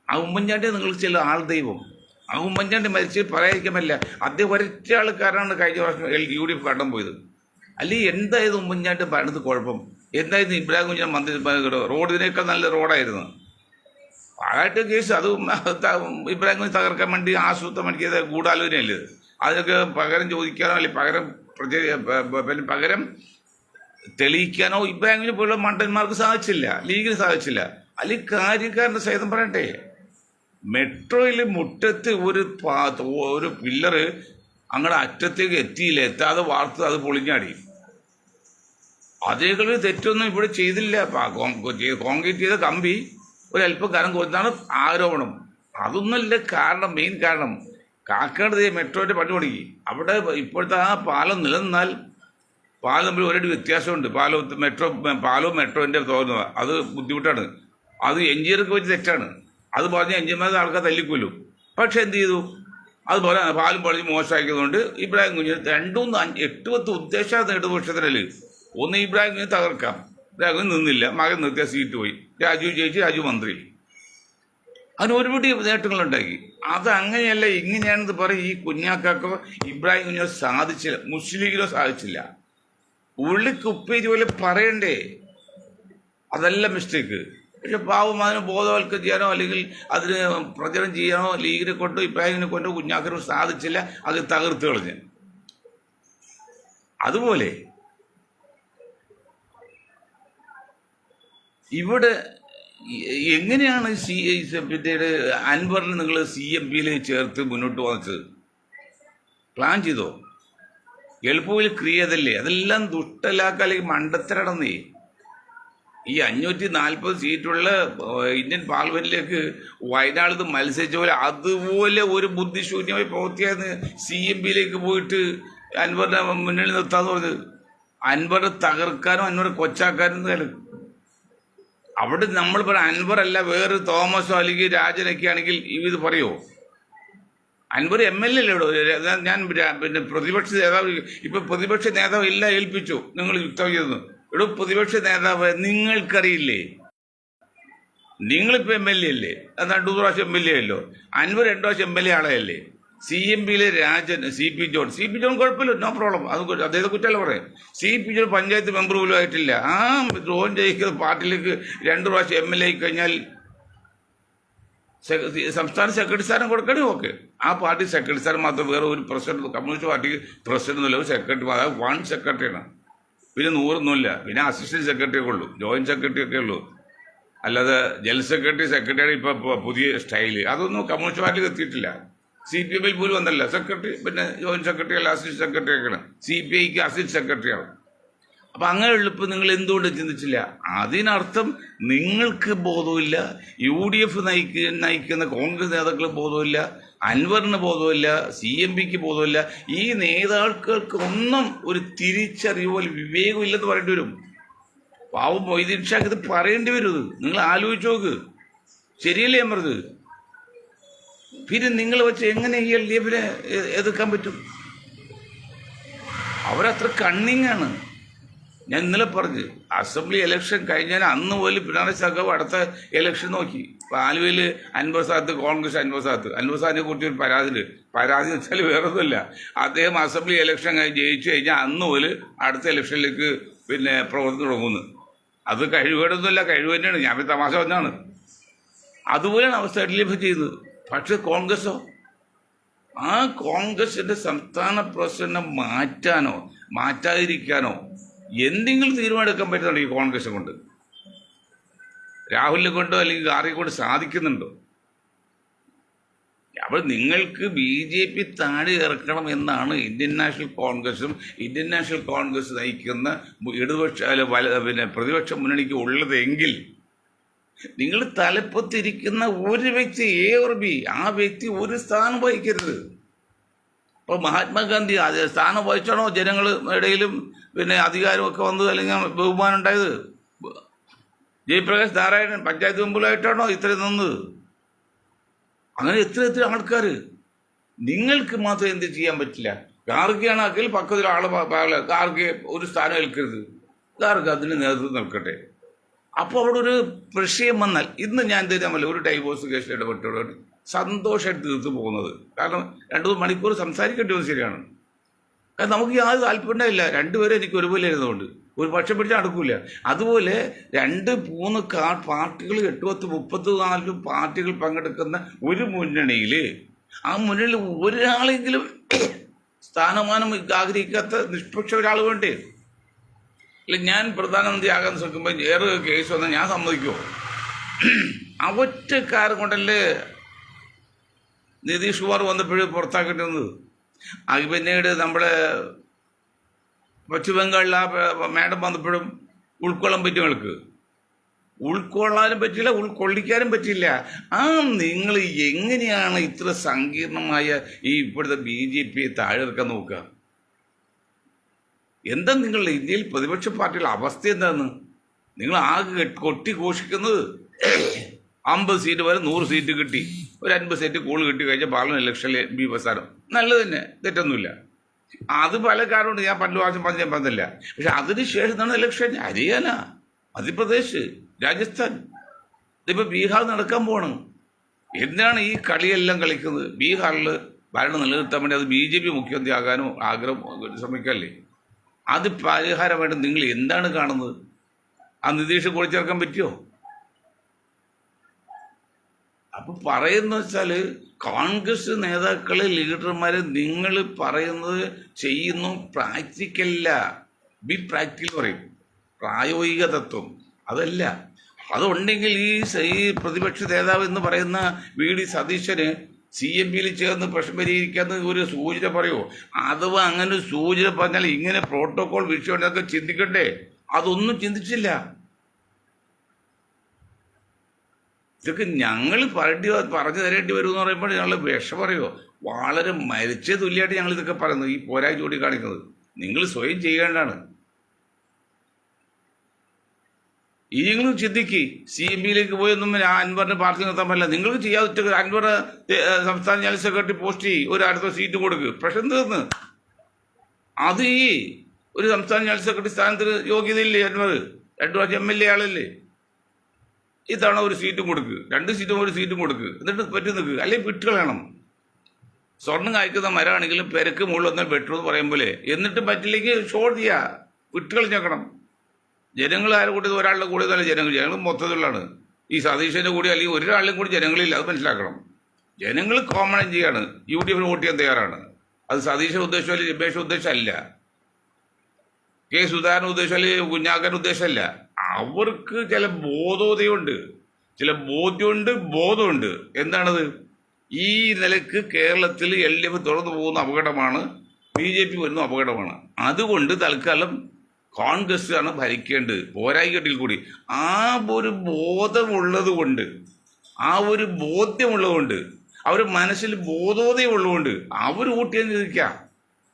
ആ ഉമ്മൻചാണ്ടി നിങ്ങൾക്ക് ചില ആൾ ദൈവം. ആ ഉമ്മൻചാണ്ടി മരിച്ച് പറയാതിരിക്കാൻ പറ്റില്ല. അദ്ദേഹം ഒരൊറ്റ ആൾക്കാരാണ് കഴിഞ്ഞ വർഷം UDF കടം പോയത്. അല്ലെങ്കിൽ എന്തായത് ഉമ്മൻചാണ്ടി ഭരണത് കുഴപ്പം? എന്തായിരുന്നു ഇബ്രാഹിം കുഞ്ഞിനെ മന്ത്രി റോഡിനേക്കാൾ നല്ല റോഡായിരുന്നു. പാലായിട്ട് കേസ് അത് ഇബ്രാഹിം കുഞ്ഞ് തകർക്കാൻ വേണ്ടി ആസൂത്രം വേണ്ടിയത് ഗൂഢാലോചനയല്ലേ? അതിനൊക്കെ പകരം ചോദിക്കാനോ അല്ലെങ്കിൽ പകരം തെളിയിക്കാനോ ഇബ്രാഹിമിനെ പോലുള്ള മണ്ടന്മാർക്ക് സാധിച്ചില്ല, ലീഗിന് സാധിച്ചില്ല. അല്ലെങ്കിൽ കാര്യക്കാരൻ്റെ സഹിതം പറയട്ടെ, മെട്രോയിൽ മുറ്റത്ത് ഒരു പില്ലറ് അങ്ങടെ അറ്റത്തേക്ക് എത്തിയില്ല, എത്താതെ വാർത്ത അത് പൊളിഞ്ഞാടി. അതേകള് തെറ്റൊന്നും ഇവിടെ ചെയ്തില്ല. കോൺക്രീറ്റ് ചെയ്ത കമ്പി ഒരല്പം കനം കൊടുത്താണ് ആരോപണം. അതൊന്നുമല്ല കാരണം. മെയിൻ കാരണം കാക്കാട് മെട്രോയുടെ പണി തുടങ്ങി. അവിടെ ഇപ്പോഴത്തെ ആ പാലം നിലനിന്നാൽ പാലം തമ്മിൽ ഒരടി വ്യത്യാസമുണ്ട്. പാലവും മെട്രോൻ്റെ തോന്നുന്നത് അത് ബുദ്ധിമുട്ടാണ്. അത് എഞ്ചിനീയർക്ക് വെച്ച് തെറ്റാണ്. അത് പറഞ്ഞ് എഞ്ചിനീയർമാരുടെ ആൾക്കാർ തല്ലിക്കൊല്ലും. പക്ഷെ എന്ത് ചെയ്തു? അതുപോലെ പാലും പണിഞ്ഞ് മോശമാക്കിയതുകൊണ്ട് ഇബ്രാഹിം കുഞ്ഞ് 2-8 ഉദ്ദേശം ഇടതുപക്ഷത്തിനല്ലേ. ഒന്ന് ഇബ്രാഹിം കുഞ്ഞ് തകർക്കാം, ഇബ്രാഹിം കുഞ്ഞ് നിന്നില്ല, മകൻ നിർത്തിയ സീറ്റ് പോയി, രാജു ജയിച്ച്, രാജു മന്ത്രി. അതിന് ഒരുപാട് നേട്ടങ്ങളുണ്ടാക്കി. അത് അങ്ങനെയല്ല ഇങ്ങനെയാണെന്ന് പറയും. ഈ കുഞ്ഞാക്കാക്കോ ഇബ്രാഹിം കുഞ്ഞോ സാധിച്ചില്ല, മുസ്ലിം ലീഗിനോ സാധിച്ചില്ല. ഉള്ളിക്ക് ഉപ്പേരി പോലെ പറയണ്ടേ, അതല്ല മിസ്റ്റേക്ക്. പക്ഷെ പാവം അതിന് ബോധവൽക്കരണം ചെയ്യാനോ അല്ലെങ്കിൽ അതിന് പ്രചരണം ചെയ്യാനോ ലീഗിനെ കൊണ്ടോ ഇബ്രാഹിമിനെ കൊണ്ടോ കുഞ്ഞാക്കനോ സാധിച്ചില്ല. അത് തകർത്ത് കളഞ്ഞ്. അതുപോലെ ഇവിടെ എങ്ങനെയാണ് പിന്നീട് അൻവറിനെ നിങ്ങൾ CMPയിൽ ചേർത്ത് മുന്നോട്ട് വന്നത്? പ്ലാൻ ചെയ്തോ? എളുപ്പത്തിൽ ക്രിയതല്ലേ? അതെല്ലാം ദുഷ്ടലാക്ക അല്ലെങ്കിൽ മണ്ടത്തരടന്നേ. ഈ 540 സീറ്റുള്ള ഇന്ത്യൻ പാർലമെന്റിലേക്ക് വയനാട് മത്സരിച്ച പോലെ അതുപോലെ ഒരു ബുദ്ധിശൂന്യമായി പ്രവൃത്തിയായിരുന്നു CMPയിലേക്ക് പോയിട്ട് അൻവറിനെ മുന്നിൽ നിർത്താന്ന് പറഞ്ഞത്. അൻവറെ തകർക്കാനും അൻവറെ കൊച്ചാക്കാനും കാലം. അവിടെ നമ്മൾ പറയാം അൻവറല്ല വേറെ തോമസോ അല്ലെങ്കിൽ രാജനൊക്കെ ആണെങ്കിൽ ഇത് പറയുമോ? അൻവർ MLA അല്ലേ ഇവിടെ? ഞാൻ പിന്നെ പ്രതിപക്ഷ നേതാവ്, ഇപ്പൊ പ്രതിപക്ഷ നേതാവ് എല്ലാം ഏൽപ്പിച്ചു, നിങ്ങൾ യുക്തം ചെയ്തു. ഇവിടെ പ്രതിപക്ഷ നേതാവ് നിങ്ങൾക്കറിയില്ലേ? നിങ്ങളിപ്പോൾ MLA അല്ലേ? എന്നാൽ 2 പ്രാവശ്യം MLA അല്ലോ. അൻവർ 2 പ്രാവശ്യം MLA ആളെയല്ലേ? CMPയിലെ രാജൻ CP ജോൺ കുഴപ്പമില്ല, നോ പ്രോബ്ലം. അത് അദ്ദേഹത്തെ കുറ്റമല്ല പറയാം. CP ജോൺ പഞ്ചായത്ത് മെമ്പർ പോലും ആയിട്ടില്ല. ആ ജോൺ ജയിക്കുന്ന പാർട്ടിയിലേക്ക് 2 പ്രാവശ്യം MLA ആയി കഴിഞ്ഞാൽ സംസ്ഥാന സെക്രട്ടറി സ്ഥാനം കൊടുക്കണേ. ഓക്കെ, ആ പാർട്ടി സെക്രട്ടറി സ്ഥാനം മാത്രം, വേറെ ഒരു പ്രസിഡന്റ്, കമ്മ്യൂണിസ്റ്റ് പാർട്ടിക്ക് പ്രസിഡന്റ് ഒന്നുമില്ല, ഒരു സെക്രട്ടറി, അതായത് 1 സെക്രട്ടറിയാണ്. പിന്നെ 100 അല്ല. പിന്നെ അസിസ്റ്റന്റ് സെക്രട്ടറി ഒക്കെ ഉള്ളൂ, ജോയിന്റ് സെക്രട്ടറി ഒക്കെ ഉള്ളൂ. അല്ലാതെ ജനറൽ സെക്രട്ടറിയാണ് ഇപ്പൊ പുതിയ സ്റ്റൈല്. അതൊന്നും കമ്മ്യൂണിസ്റ്റ് പാർട്ടിക്ക് എത്തിയിട്ടില്ല. CPMൽ പോലും വന്നല്ല സെക്രട്ടറി, പിന്നെ ജോയിന്റ് സെക്രട്ടറി അല്ല, അസിസ്റ്റന്റ് സെക്രട്ടറി ഒക്കെയാണ്. CPIക്ക് അസിസ്റ്റന്റ് സെക്രട്ടറിയാണ്. അപ്പൊ അങ്ങനെയുള്ള ഇപ്പൊ നിങ്ങൾ എന്തുകൊണ്ട് ചിന്തിച്ചില്ല? അതിനർത്ഥം നിങ്ങൾക്ക് ബോധമില്ല, UDF നയിക്കുന്ന കോൺഗ്രസ് നേതാക്കൾ ബോധമില്ല, അൻവറിന് ബോധമില്ല, CMPക്ക് ബോധമില്ല. ഈ നേതാക്കൾക്കൊന്നും ഒരു തിരിച്ചറിവോ വിവേകമില്ലെന്ന് പറയേണ്ടി വരും. പാവം മൊയ്തീൻ ഷാക്ക് ഇത് പറയേണ്ടി വരും. നിങ്ങൾ ആലോചിച്ച് നോക്ക്. ശരിയല്ലേ ഞാൻ പറഞ്ഞത്? പിന്നെ നിങ്ങൾ വെച്ച് എങ്ങനെ ഈ LDFനെ എതിർക്കാൻ പറ്റും? അവരത്ര കണ്ണിങ്ങാണ്. ഞാൻ ഇന്നലെ പറഞ്ഞു, അസംബ്ലി ഇലക്ഷൻ കഴിഞ്ഞാൽ അന്ന് പോലും പിണറായി സഖാവ് അടുത്ത ഇലക്ഷൻ നോക്കി. ഇപ്പം ആലുവയിൽ അൻവർ സാദത്ത്, കോൺഗ്രസ് അൻവർ സാദിനെ കുറിച്ച് ഒരു പരാതി എന്ന് വെച്ചാൽ വേറെ ഒന്നുമില്ല. അദ്ദേഹം അസംബ്ലി ഇലക്ഷൻ ജയിച്ചു കഴിഞ്ഞാൽ അന്ന് പോലും അടുത്ത ഇലക്ഷനിലേക്ക് പിന്നെ പ്രവർത്തനം തുടങ്ങുന്നു. അത് കഴിവേടൊന്നുമില്ല, കഴിവ് തന്നെയാണ്. ഞാൻ തമാശ പറഞ്ഞാണ്. അതുപോലെയാണ് അവസ്ഥ LDF ചെയ്തത്. പക്ഷെ കോൺഗ്രസോ, ആ കോൺഗ്രസിന്റെ സംസ്ഥാന പ്രസിഡന്റിനെ മാറ്റാനോ മാറ്റാതിരിക്കാനോ എന്തെങ്കിലും തീരുമാനം എടുക്കാൻ പറ്റുന്നുണ്ടോ ഈ കോൺഗ്രസ് കൊണ്ട്? രാഹുലിനെ കൊണ്ടോ അല്ലെങ്കിൽ ഗാർഗയെ കൊണ്ട് സാധിക്കുന്നുണ്ടോ? അപ്പോൾ നിങ്ങൾക്ക് BJP താഴെ ഇറക്കണം എന്നാണ് ഇന്ത്യൻ നാഷണൽ കോൺഗ്രസ് നയിക്കുന്ന ഇടതുപക്ഷ പിന്നെ പ്രതിപക്ഷ മുന്നണിക്ക് ഉള്ളതെങ്കിൽ നിങ്ങൾ തലപ്പത്തിരിക്കുന്ന ഒരു വ്യക്തി A or B, ആ വ്യക്തി ഒരു സ്ഥാനം വഹിക്കരുത്. അപ്പോൾ മഹാത്മാഗാന്ധി അത് സ്ഥാനം വഹിച്ചാണോ ജനങ്ങൾ ഇടയിലും പിന്നെ അധികാരമൊക്കെ വന്നത് അല്ലെങ്കിൽ ബഹുമാനം ഉണ്ടായത്? ജയപ്രകാശ് നാരായണൻ പഞ്ചായത്ത് മെമ്പറായിട്ടാണോ ഇത്രയും നിന്നത്? അങ്ങനെ എത്ര ആൾക്കാർ. നിങ്ങൾക്ക് മാത്രം എന്ത് ചെയ്യാൻ പറ്റില്ല? ഗാർഗിയാണെങ്കിൽ പക്കത്തിൽ ആളെ ഗാർഗെ ഒരു സ്ഥാനം ഏൽക്കരുത്, ഗാർഗ അതിന് നേതൃത്വം നിൽക്കട്ടെ. അപ്പോൾ അവിടെ ഒരു വിഷയം വന്നാൽ ഇന്ന് ഞാൻ തരാമല്ലോ ഒരു ഡൈവോഴ്സ് കേസിൽ ഇടപെട്ടോട് സന്തോഷമായിട്ട് തീർത്ത് പോകുന്നത്. കാരണം 2-3 മണിക്കൂർ സംസാരിക്കേണ്ടി വന്നത് ശരിയാണ്. കാരണം നമുക്ക് യാതൊരു താല്പര്യമില്ല, രണ്ടുപേരും എനിക്ക് ഒരുപോലെ ഇരുന്നുകൊണ്ട് ഒരു പക്ഷം പിടിച്ചാൽ നടക്കില്ല. അതുപോലെ 2-3 പാർട്ടികൾ 8-10-34 പാർട്ടികൾ പങ്കെടുക്കുന്ന ഒരു മുന്നണിയിൽ ആ മുന്നണിയിൽ ഒരാളെങ്കിലും സ്ഥാനമാനം ആഗ്രഹിക്കാത്ത നിഷ്പക്ഷ ഒരാൾ വേണ്ടേ? അല്ല, ഞാൻ പ്രധാനമന്ത്രി ആകാൻ ശ്രമിക്കുമ്പോൾ ഏറെ കേസ് വന്നാൽ ഞാൻ സമ്മതിക്കുമോ? ഒറ്റക്കാരൻ കൊണ്ടല്ലേ നിതീഷ് കുമാർ വന്നപ്പോഴും പുറത്താക്കേണ്ടി പിന്നീട് നമ്മുടെ പശ്ചിമ ബംഗാളിൽ ആ മാഡം വന്നപ്പോഴും ഉൾക്കൊള്ളാൻ പറ്റും. നിങ്ങൾക്ക് ഉൾക്കൊള്ളാനും പറ്റില്ല, ഉൾക്കൊള്ളിക്കാനും പറ്റില്ല. നിങ്ങൾ എങ്ങനെയാണ് ഇത്ര സങ്കീർണമായ ഈ ഇപ്പോഴത്തെ BJP താഴെയിറക്കാൻ നോക്കുക? എന്താ നിങ്ങളുടെ ഇന്ത്യയിൽ പ്രതിപക്ഷ പാർട്ടിയുടെ അവസ്ഥ എന്താന്ന്? നിങ്ങൾ ആകെ കൊട്ടി ഘോഷിക്കുന്നത് 50 സീറ്റ് വരെ 100 സീറ്റ് കിട്ടി, ഒരു 50 സീറ്റ് കൂടുതൽ കിട്ടി കഴിഞ്ഞാൽ പാർലമെന്റ് ഇലക്ഷനിൽ MP പ്രസ്ഥാനം നല്ലത് തന്നെ, തെറ്റൊന്നുമില്ല. അത് പല കാരണമുണ്ട്, ഞാൻ പണ്ട് പ്രാവശ്യം ഞാൻ പറഞ്ഞില്ല. പക്ഷെ അതിനുശേഷം നടന്ന ഇലക്ഷൻ ഹരിയാന, മധ്യപ്രദേശ്, രാജസ്ഥാൻ, ഇതിപ്പോൾ ബീഹാർ നടക്കാൻ പോകണം. എന്തിനാണ് ഈ കളിയെല്ലാം കളിക്കുന്നത്? ബീഹാറിൽ ഭരണം നിലനിർത്താൻ വേണ്ടി അത് BJP മുഖ്യമന്ത്രി ആകാനോ ആഗ്രഹം ശ്രമിക്കല്ലേ? അത് പരിഹാരമായിട്ട് നിങ്ങൾ എന്താണ് കാണുന്നത്? ആ നിതീഷ് കൂടിച്ചേർക്കാൻ പറ്റുമോ? അപ്പൊ പറയുന്ന വെച്ചാൽ കോൺഗ്രസ് നേതാക്കളെ ലീഡർമാരെ നിങ്ങൾ പറയുന്നത് ചെയ്യുന്നു പ്രാക്ടിക്കല്ല. ബി പ്രാക്ടിക്കൽ പറയും, പ്രായോഗിക തത്വം അതല്ല. അതുണ്ടെങ്കിൽ ഈ പ്രതിപക്ഷ നേതാവ് എന്ന് പറയുന്ന VD സതീശന് CMPയിൽ ചേർന്ന് പ്രശ്നം പരിഹരിക്കാന്ന് ഒരു സൂചന പറയുമോ? അഥവാ അങ്ങനെ ഒരു സൂചന പറഞ്ഞാൽ ഇങ്ങനെ പ്രോട്ടോകോൾ വിഷയം ഉണ്ടെന്നൊക്കെ ചിന്തിക്കണ്ടേ? അതൊന്നും ചിന്തിച്ചില്ല. ഇതൊക്കെ ഞങ്ങൾ പറഞ്ഞു തരേണ്ടി വരും എന്ന് പറയുമ്പോൾ ഞങ്ങൾ വിഷം പറയുമോ? വളരെ മരിച്ച തുല്യമായിട്ട് ഞങ്ങൾ ഇതൊക്കെ പറയുന്നത്, ഈ പോരായി ചൂണ്ടിക്കാണിക്കുന്നത് നിങ്ങൾ സ്വയം ചെയ്യേണ്ടതാണ്. ഇനിയെങ്കിലും ചിന്തിക്ക്. CMPയിലേക്ക് പോയൊന്നും അൻവറിന് പാർട്ടി നിർത്താൻ പറ്റില്ല. നിങ്ങൾക്ക് ചെയ്യാതെ അൻവർ സംസ്ഥാന ജനറൽ സെക്രട്ടറി പോസ്റ്റ് ഒരു അടുത്ത സീറ്റ് കൊടുക്ക്, പ്രശ്നം തീർന്ന്. അത് ഒരു സംസ്ഥാന ജനറൽ സെക്രട്ടറി സ്ഥാനത്തിന് യോഗ്യതയില്ലേ അൻവർ? 2 പ്രാവശ്യം MLA ആളല്ലേ? ഇത്തവണ ഒരു സീറ്റും കൊടുക്ക്, 2 സീറ്റും ഒരു സീറ്റും കൊടുക്ക്, എന്നിട്ട് പറ്റി നിൽക്കുക. അല്ലെങ്കിൽ വിട്ടുകളയണം. സ്വർണ്ണം കായ്ക്കുന്ന മരമാണെങ്കിലും പെരക്ക് മുകളിൽ വന്നാൽ വെട്ടു എന്ന് പറയും പോലെ. എന്നിട്ട് പറ്റില്ലെങ്കിൽ ഷോർട്ട് ചെയ്യുക, വിട്ടുകളിഞ്ഞേക്കണം. ജനങ്ങൾ ആരെ കൂട്ടിയത്? ഒരാളുടെ കൂടിയതല്ല ജനങ്ങൾ മൊത്തത്തിലുള്ളതാണ്. ഈ സതീശൻ്റെ കൂടി അല്ലെങ്കിൽ ഒരാളും കൂടി ജനങ്ങളില്ല, അത് മനസ്സിലാക്കണം. ജനങ്ങൾ കോമൺ ചെയ്യാണ്, UDF വോട്ട് ചെയ്യാൻ തയ്യാറാണ്. അത് സതീശ ഉദ്ദേശമല്ല, രമേശ് ഉദ്ദേശമല്ല, K. സുധാകരൻ ഉദ്ദേശം അല്ലെങ്കിൽ കുഞ്ഞാക്കൻ ഉദ്ദേശമല്ല. അവർക്ക് ചില ബോധോദയമുണ്ട്, ചില ബോധമുണ്ട്. എന്താണത്? ഈ നിലക്ക് കേരളത്തിൽ LDF തുറന്നു പോകുന്ന അപകടമാണ്, BJP വരുന്ന അപകടമാണ്. അതുകൊണ്ട് തൽക്കാലം കോൺഗ്രസ് ആണ് ഭരിക്കേണ്ടത്, പോരായികെട്ടിൽ കൂടി. ആ ഒരു ബോധമുള്ളത് കൊണ്ട്, അവർ മനസ്സിൽ ബോധോദയം ഉള്ളതുകൊണ്ട് അവർ വോട്ട് ചെയ്യാൻ ചോദിക്കാം.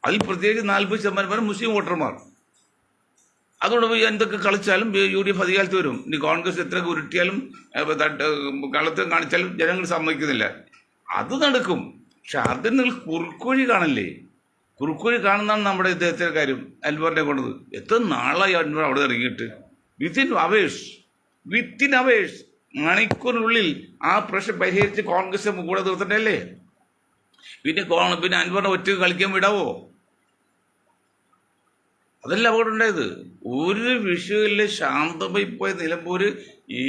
അതിൽ പ്രത്യേകിച്ച് 40% മുസ്ലിം വോട്ടർമാർ. അതുകൊണ്ട് എന്തൊക്കെ കളിച്ചാലും UDF അധികാരത്ത് വരും. ഇനി കോൺഗ്രസ് എത്ര ഉരുട്ടിയാലും കളത്തിൽ കാണിച്ചാലും ജനങ്ങൾ സമ്മതിക്കുന്നില്ല. അത് നടക്കും. പക്ഷെ അതിന് നിങ്ങൾ കുറുക്കുവഴി കാണല്ലേ? കുറുക്കുവഴി കാണുന്നതാണ് നമ്മുടെ ഇദ്ദേഹത്തിൻ്റെ കാര്യം. അൻവറിനെ കൊണ്ടത് എത്ര നാളായി അൻവർ അവിടെ ഇറങ്ങിയിട്ട്? വിത്തിൻ അവേഴ്സ് മണിക്കൂറിനുള്ളിൽ ആ പ്രശ്നം പരിഹരിച്ച് കോൺഗ്രസ് കൂടെ തീർത്തിട്ടല്ലേ? പിന്നെ അൻവറിനെ ഒറ്റ കളിക്കാൻ വിടാവോ? അതല്ല അപകടം ഉണ്ടായത്. ഒരു വിഷയമില്ല, ശാന്തമായി പോയ നിലമ്പൂർ ഈ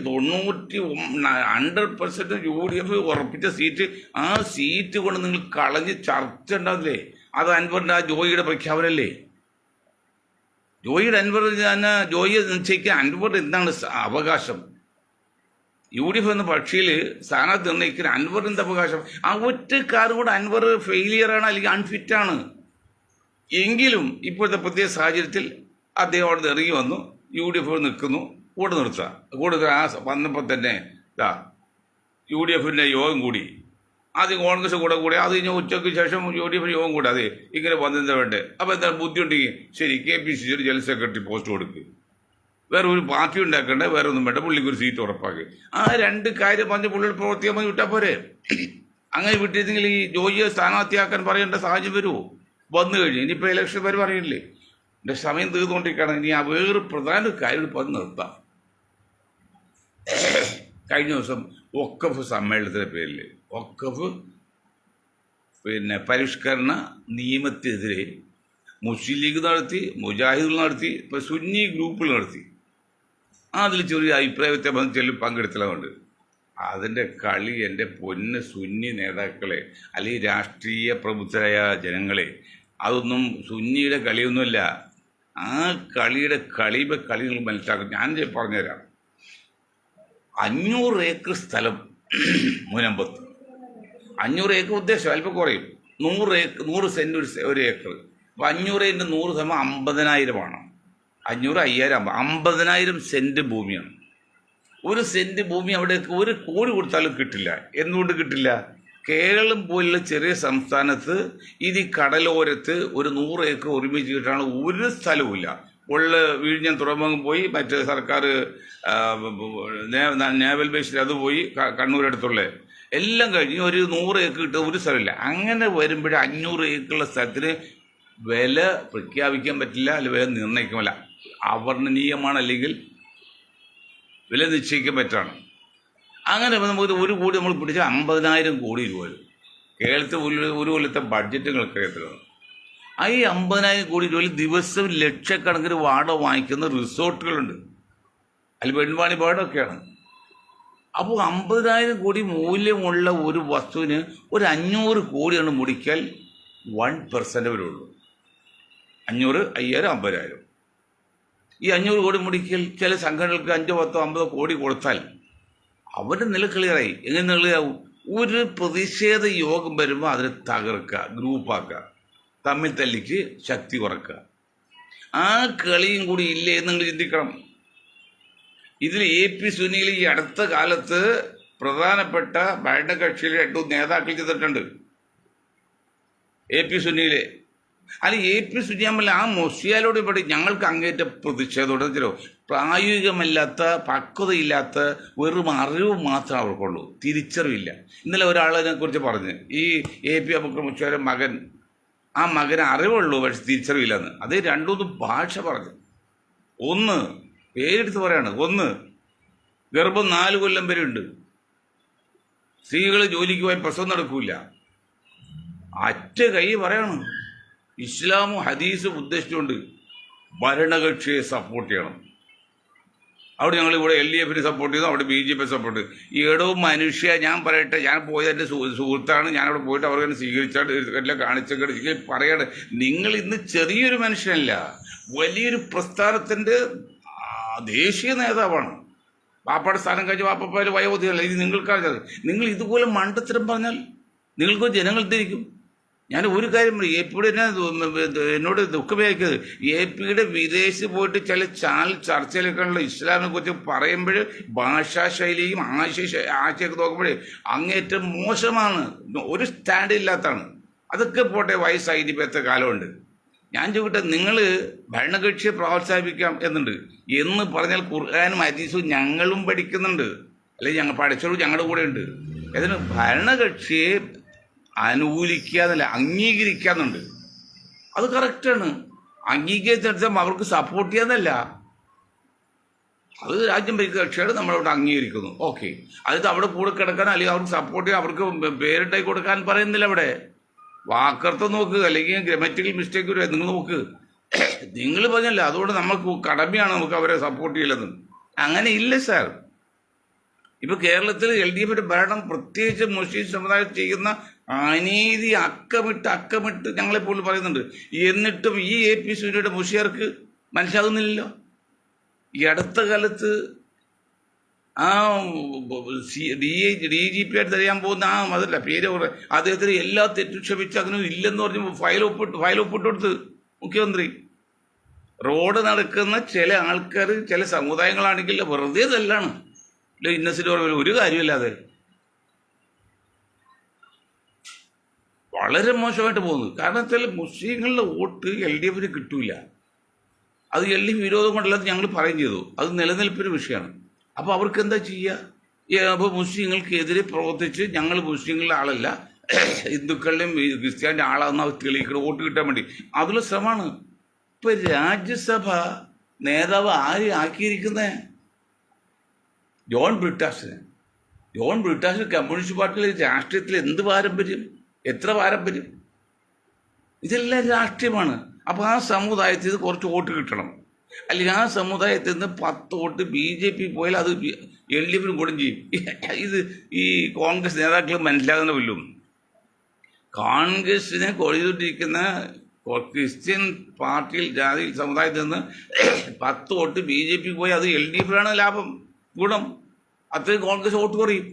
100% UDF ഉറപ്പിച്ച സീറ്റ്, ആ സീറ്റ് കൊണ്ട് നിങ്ങൾ കളഞ്ഞ് ചർച്ച ഉണ്ടാവില്ലേ? അത് അൻവറിൻ്റെ ആ ജോയിയുടെ പ്രഖ്യാപനമല്ലേ? ജോയിയെ നിശ്ചയിക്കാൻ അൻവർ എന്താണ് അവകാശം? UDF എന്ന പക്ഷിയിൽ സ്ഥാനാർത്ഥി നിർണ്ണയിക്കാൻ അൻവറിൻ്റെ അവകാശം. ആ ഒറ്റക്കാരും കൂടെ അൻവർ ഫെയിലിയറാണ് അല്ലെങ്കിൽ അൺഫിറ്റാണ്. എങ്കിലും ഇപ്പോഴത്തെ പ്രത്യേക സാഹചര്യത്തിൽ അദ്ദേഹം അവിടെ ഇറങ്ങി വന്നു, UDF നിൽക്കുന്നു, കൂടെ നിർത്തുക. ആ വന്നപ്പോൾ തന്നെ UDF യോഗം കൂടി. ആദ്യം കോൺഗ്രസ് കൂടെ അത് കഴിഞ്ഞ് ഉച്ചയ്ക്ക് ശേഷം UDF യോഗം കൂടാതെ ഇങ്ങനെ വന്നിരുന്ന വേണ്ടേ. അപ്പോൾ എന്താ ബുദ്ധിമുട്ടെങ്കിൽ ശരി KPCC ജനറൽ സെക്രട്ടറി പോസ്റ്റ് കൊടുക്കുക, വേറെ ഒരു പാർട്ടി ഉണ്ടാക്കണ്ടേ, വേറെ ഒന്നും വേണ്ട, പുള്ളിക്ക് ഒരു സീറ്റ് ഉറപ്പാക്കി. ആ രണ്ട് കാര്യം പറഞ്ഞ് പുള്ളിയുടെ പ്രവർത്തിക്കാൻ മതി വിട്ടാൽ പോരെ. അങ്ങനെ വിട്ടിരുന്നെങ്കിൽ ഈ ജോയിയെ സ്ഥാനാർത്ഥിയാക്കാൻ പറയേണ്ട സാഹചര്യം വരുമോ? വന്നു കഴിഞ്ഞു. ഇനിയിപ്പോൾ ഇലക്ഷൻ വരെ പറയില്ലേ. എൻ്റെ സമയം തീർന്നുകൊണ്ടിരിക്കുകയാണ്. ഇനി ആ വേറെ പ്രധാന കാര്യം പറഞ്ഞ് നിർത്താം. കഴിഞ്ഞ ദിവസം വഖഫ് സമ്മേളനത്തിൻ്റെ പേരിൽ വഖഫ് പരിഷ്കരണ നിയമത്തിനെതിരെ മുസ്ലിം ലീഗ് നടത്തി, മുജാഹിദുകൾ നടത്തി, ഇപ്പോൾ സുന്നി ഗ്രൂപ്പുകൾ നടത്തി. അതിൽ ചെറിയ അഭിപ്രായ വ്യത്യാസം ചെല്ലു പങ്കെടുത്തലുണ്ട്. അതിൻ്റെ കളി എൻ്റെ പൊന്ന് സുന്നി നേതാക്കളെ, അല്ലെങ്കിൽ രാഷ്ട്രീയ പ്രബുദ്ധരായ ജനങ്ങളെ, അതൊന്നും സുന്നിയുടെ കളിയൊന്നുമല്ല. ആ കളിയുടെ കളി നിങ്ങൾ മനസ്സിലാക്കും. ഞാൻ പറഞ്ഞുതരാം. 500 ഏക്കർ സ്ഥലം മുനമ്പത്ത്, 500 ഏക്കർ ഉദ്ദേശം അല്പം കുറയും, 100 സെൻറ്റ് ഒരു ഏക്കർ. അപ്പോൾ 500 × 100 = 50,000 500, 5000, 50,000 സെൻറ്റ് ഭൂമിയാണ്. ഒരു സെൻറ്റ് ഭൂമി അവിടേക്ക് 1 കോടി കൊടുത്താലും കിട്ടില്ല. എന്തുകൊണ്ട് കിട്ടില്ല? കേരളം പോലുള്ള ചെറിയ സംസ്ഥാനത്ത് ഇത് കടലോരത്ത് ഒരു 100 ഏക്കർ ഒരുമിച്ച് കിട്ടാനുള്ള ഒരു സ്ഥലവുമില്ല. ഉള്ള വിഴിഞ്ഞം തുറമുഖം പോയി, മറ്റ് സർക്കാർ നേവൽ ബേസിൽ അത് പോയി, കണ്ണൂരടുത്തുള്ള എല്ലാം കഴിഞ്ഞ് ഒരു 100 ഏക്കർ കിട്ടുന്ന ഒരു സ്ഥലമില്ല. അങ്ങനെ വരുമ്പോഴേ 500 ഏക്കറുള്ള സ്ഥലത്തിന് വില പ്രഖ്യാപിക്കാൻ പറ്റില്ല, അല്ലെങ്കിൽ വില നിർണ്ണയിക്കുമല്ല, അവർണ്ണനീയമാണ്, അല്ലെങ്കിൽ വില നിശ്ചയിക്കാൻ പറ്റാണ്. അങ്ങനെ നമുക്ക് 1 കോടി നമ്മൾ പിടിച്ചാൽ 50,000 കോടി രൂപ വരും. കേരളത്തിൽ ഒരു കൊല്ലത്തെ ബഡ്ജറ്റ് കേരളത്തിലാണ്. ആ ഈ 50,000 കോടി രൂപയിൽ ദിവസം ലക്ഷക്കണക്കിന് വാടക വാങ്ങിക്കുന്ന റിസോർട്ടുകളുണ്ട്, അതിൽ പെൺവാണി പാടൊക്കെയാണ്. അപ്പോൾ 50,000 കോടി മൂല്യമുള്ള ഒരു വസ്തുവിന് ഒരു 500 കോടിയാണ് മുടിക്കാൻ 1% വരുള്ളൂ. 500, 5000, 50,000. ഈ 500 കോടി മുടിക്കൽ ചില സംഘടനകൾക്ക് 5, 10, 50 കോടി കൊടുത്താൽ അവരുടെ നില ക്ലിയറായി. എങ്ങനെ നിലയാവും? ഒരു പ്രതിഷേധ യോഗം വരുമ്പോൾ അതിനെ തകർക്കുക, ഗ്രൂപ്പാക്കുക, തമ്മിൽ തല്ലിക്ക് ശക്തി കുറക്കുക. ആ കളിയും കൂടി ഇല്ലേ എന്ന് നിങ്ങൾ ചിന്തിക്കണം. ഇതിൽ AP സുനിൽ ഈ അടുത്ത കാലത്ത് പ്രധാനപ്പെട്ട ഭരണകക്ഷിയിലെ 2 നേതാക്കൾ ചെയ്തിട്ടുണ്ട്. AP സുനിലെ അല്ല AP സുനിയാമല്ല, ആ മൊസിയാലോട് ഇവിടെ ഞങ്ങൾക്ക് അങ്ങേറ്റ പ്രതിഷേധം. പ്രായോഗികമല്ലാത്ത, പക്വതയില്ലാത്ത, വെറും അറിവ് മാത്രമേ അവർക്കുള്ളൂ, തിരിച്ചറിവില്ല. ഇന്നലെ ഒരാളതിനെ കുറിച്ച് പറഞ്ഞ്, ഈ AP അബൂബക്കർ മുസ്ലിയാരുടെ മകൻ, ആ മകന് അറിവുള്ളൂ പക്ഷെ തിരിച്ചറിവില്ലെന്ന്. അത് 2-3 ഭാഷ പറഞ്ഞു. ഒന്ന് പേരെടുത്ത് പറയാണ്, ഒന്ന് ഗർഭം 4 കൊല്ലം വരെ ഉണ്ട്, സ്ത്രീകൾ ജോലിക്ക് പോയി പ്രസവം നടക്കൂല. അറ്റ കൈ പറയണം, ഇസ്ലാമും ഹദീസും ഉദ്ദേശിച്ചുകൊണ്ട് ഭരണകക്ഷിയെ സപ്പോർട്ട് ചെയ്യണം. അവിടെ ഞങ്ങളിവിടെ LDF സപ്പോർട്ട് ചെയ്തു, അവിടെ BJP സപ്പോർട്ട് ചെയ്തു. ഈ ഇടവും മനുഷ്യ, ഞാൻ പറയട്ടെ, ഞാൻ പോയത് എൻ്റെ സുഹൃത്താണ്, ഞാനവിടെ പോയിട്ട് അവർ തന്നെ സ്വീകരിച്ചാൽ എല്ലാം കാണിച്ചൊക്കെ പറയട്ടെ. നിങ്ങൾ ഇന്ന് ചെറിയൊരു മനുഷ്യനല്ല, വലിയൊരു പ്രസ്ഥാനത്തിൻ്റെ ദേശീയ നേതാവാണ്. വാപ്പയുടെ സ്ഥാനം കഴിഞ്ഞ് വാപ്പപ്പാര് വയോധികല്ല. ഇത് നിങ്ങൾക്കറിയാതെ നിങ്ങൾ ഇതുപോലെ മണ്ടത്തരം പറഞ്ഞാൽ നിങ്ങൾക്ക് ജനങ്ങൾ തിരിക്കും. ഞാൻ ഒരു കാര്യം പറയും, APയുടെ എന്നോട് ദുഃഖമേക്കുന്നത്, APയുടെ വിദേശത്ത് പോയിട്ട് ചില ചാനൽ ചർച്ചയിലേക്കുള്ള ഇസ്ലാമിനെ കുറിച്ച് പറയുമ്പോൾ ഭാഷാശൈലിയും ആശയൊക്കെ നോക്കുമ്പോഴേ അങ്ങേറ്റം മോശമാണ്, ഒരു സ്റ്റാൻഡ് ഇല്ലാത്തതാണ്. അതൊക്കെ പോട്ടെ, വയസ്സായി, ഇനിയിപ്പോഴത്തെ കാലമുണ്ട്. ഞാൻ ചോദിക്കട്ടെ, നിങ്ങൾ ഭരണകക്ഷിയെ പ്രോത്സാഹിപ്പിക്കാം എന്നുണ്ട് എന്ന് പറഞ്ഞാൽ ഖുർആനും ഹദീസും ഞങ്ങളും പഠിക്കുന്നുണ്ട്, അല്ലെങ്കിൽ ഞങ്ങൾ പഠിച്ചവരും ഞങ്ങളുടെ കൂടെ ഉണ്ട്. അതിന് ഭരണകക്ഷിയെ അനുകൂലിക്കുക എന്നല്ല, അംഗീകരിക്കാന്നുണ്ട്. അത് കറക്റ്റാണ്. അംഗീകരിച്ചാൽ അവർക്ക് സപ്പോർട്ട് ചെയ്യാന്നല്ല, അത് രാജ്യം ഭരിക്കുന്ന കക്ഷിയാണ് നമ്മളവിടെ അംഗീകരിക്കുന്നു. ഓക്കെ, അത് അവിടെ കൂടെ കിടക്കാൻ, അല്ലെങ്കിൽ അവർക്ക് സപ്പോർട്ട് ചെയ്യാൻ, അവർക്ക് പേരിട്ടായി കൊടുക്കാൻ പറയുന്നില്ല. അവിടെ വാക്കർത്ഥം നോക്ക്, അല്ലെങ്കിൽ ഗ്രമാറ്റിക്കൽ മിസ്റ്റേക്ക് വരും. നിങ്ങൾ നോക്ക്, നിങ്ങൾ പറഞ്ഞല്ല, അതുകൊണ്ട് നമുക്ക് കടമയാണ് നമുക്ക് അവരെ സപ്പോർട്ട് ചെയ്യില്ലെന്ന്. അങ്ങനെ ഇല്ല സാർ. ഇപ്പോൾ കേരളത്തിൽ LDFയുടെ ഭരണം, പ്രത്യേകിച്ച് മുസ്ലിം സമുദായം ചെയ്യുന്ന അനീതി അക്കമിട്ട് ഞങ്ങളെപ്പോലും പറയുന്നുണ്ട്. എന്നിട്ടും ഈ AP സുനിയുടെ മുഷിയർക്ക് മനസ്സിലാകുന്നില്ലല്ലോ. ഈ അടുത്ത കാലത്ത് ആ DGP ആയിട്ട് തെരയാൻ പോകുന്ന അതല്ല പേര് അദ്ദേഹത്തിന് എല്ലാ തെറ്റും ക്ഷമിച്ച് അങ്ങനെ ഇല്ലെന്ന് പറഞ്ഞ് ഫയൽ ഒപ്പിട്ട് കൊടുത്ത് മുഖ്യമന്ത്രി. റോഡ് നടക്കുന്ന ചില ആൾക്കാർ, ചില സമുദായങ്ങളാണെങ്കിൽ വെറുതെ തല്ലാണ്, ഇന്നസെന്റ് ഒരു കാര്യമില്ലാതെ. വളരെ മോശമായിട്ട് പോകുന്നത്. കാരണം വെച്ചാൽ മുസ്ലിങ്ങളുടെ വോട്ട് LDFന് കിട്ടൂല. അത് LDF വിരോധം കൊണ്ടല്ലാതെ ഞങ്ങൾ പറയുകയും ചെയ്തു. അത് നിലനിൽപ്പിന് വിഷയമാണ്. അപ്പോൾ അവർക്ക് എന്താ ചെയ്യുക? അപ്പോൾ മുസ്ലിങ്ങൾക്കെതിരെ പ്രവർത്തിച്ച് ഞങ്ങൾ മുസ്ലിങ്ങളുടെ ആളല്ല, ഹിന്ദുക്കളുടെയും ക്രിസ്ത്യാനിൻ്റെ ആളാണെന്ന് അവർ തെളിയിക്കണം വോട്ട് കിട്ടാൻ വേണ്ടി. അതിലുള്ള ശ്രമമാണ്. ഇപ്പം രാജ്യസഭ നേതാവ് ആര് ആക്കിയിരിക്കുന്നത്? ജോൺ ബ്രിട്ടാസിനെ. ജോൺ ബ്രിട്ടാസിന് കമ്മ്യൂണിസ്റ്റ് പാർട്ടിയിലെ രാഷ്ട്രീയത്തിൽ എന്ത് പാരമ്പര്യം, എത്ര പാരമ്പര്യം? ഇതെല്ലാം രാഷ്ട്രീയമാണ്. അപ്പോൾ ആ സമുദായത്തിൽ നിന്ന് കുറച്ച് വോട്ട് കിട്ടണം. അല്ലെങ്കിൽ ആ സമുദായത്തിൽ നിന്ന് 10 വോട്ട് BJP പോയാൽ അത് LDFന് കൂടും ചെയ്യും. ഇത് ഈ കോൺഗ്രസ് നേതാക്കൾ മനസ്സിലാകുന്ന വല്ലും. കോൺഗ്രസിനെ കൊഴുതിരിക്കുന്ന ക്രിസ്ത്യൻ പാർട്ടിയിൽ ജാതി സമുദായത്തിൽ നിന്ന് 10 വോട്ട് BJP പോയി അത് LDFിനാണ് ലാഭം, ഗുണം. അത്രയും കോൺഗ്രസ് വോട്ട് കുറയും.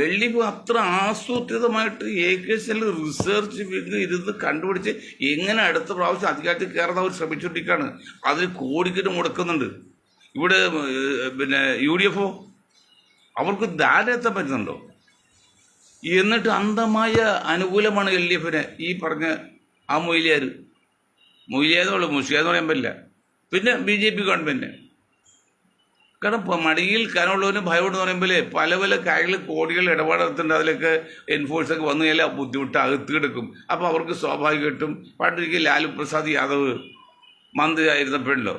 LDF അത്ര ആസൂത്രിതമായിട്ട് AKSL റിസർച്ച് ഇരുന്ന് കണ്ടുപിടിച്ച് എങ്ങനെ അടുത്ത പ്രാവശ്യം അധികാരത്തിൽ കയറാൻ അവർ ശ്രമിച്ചുകൊണ്ടിരിക്കുകയാണ്. അതിന് കോടിക്കിട്ട് മുടക്കുന്നുണ്ട്. ഇവിടെ പിന്നെ UDF അവർക്ക് ധാരണ എത്താൻ പറ്റുന്നുണ്ടോ? എന്നിട്ട് അന്ധമായ അനുകൂലമാണ് LDFന് ഈ പറഞ്ഞ ആ മൊയ്ലിയാന്നുള്ളൂ, മുഷിയാന്ന് പറയാൻ പറ്റില്ല. പിന്നെ BJP ഗവൺമെൻറ്. കാരണം മടിയിൽ കനമുള്ളവന് ഭയമുണ്ടെന്ന് പറയുമ്പോൾ പല പല കാര്യങ്ങൾ കോടികൾ ഇടപാട് നടത്തുന്നുണ്ട്. അതിലൊക്കെ എൻഫോഴ്സൊക്കെ വന്നു കഴിഞ്ഞാൽ ബുദ്ധിമുട്ട് അകത്ത് കിടക്കും. അപ്പോൾ അവർക്ക് സ്വാഭാവികമായിട്ടും പണ്ടൊരിക്കൽ ലാലു പ്രസാദ് യാദവ് മന്ത്രി ആയിരുന്നപ്പോഴല്ലോ,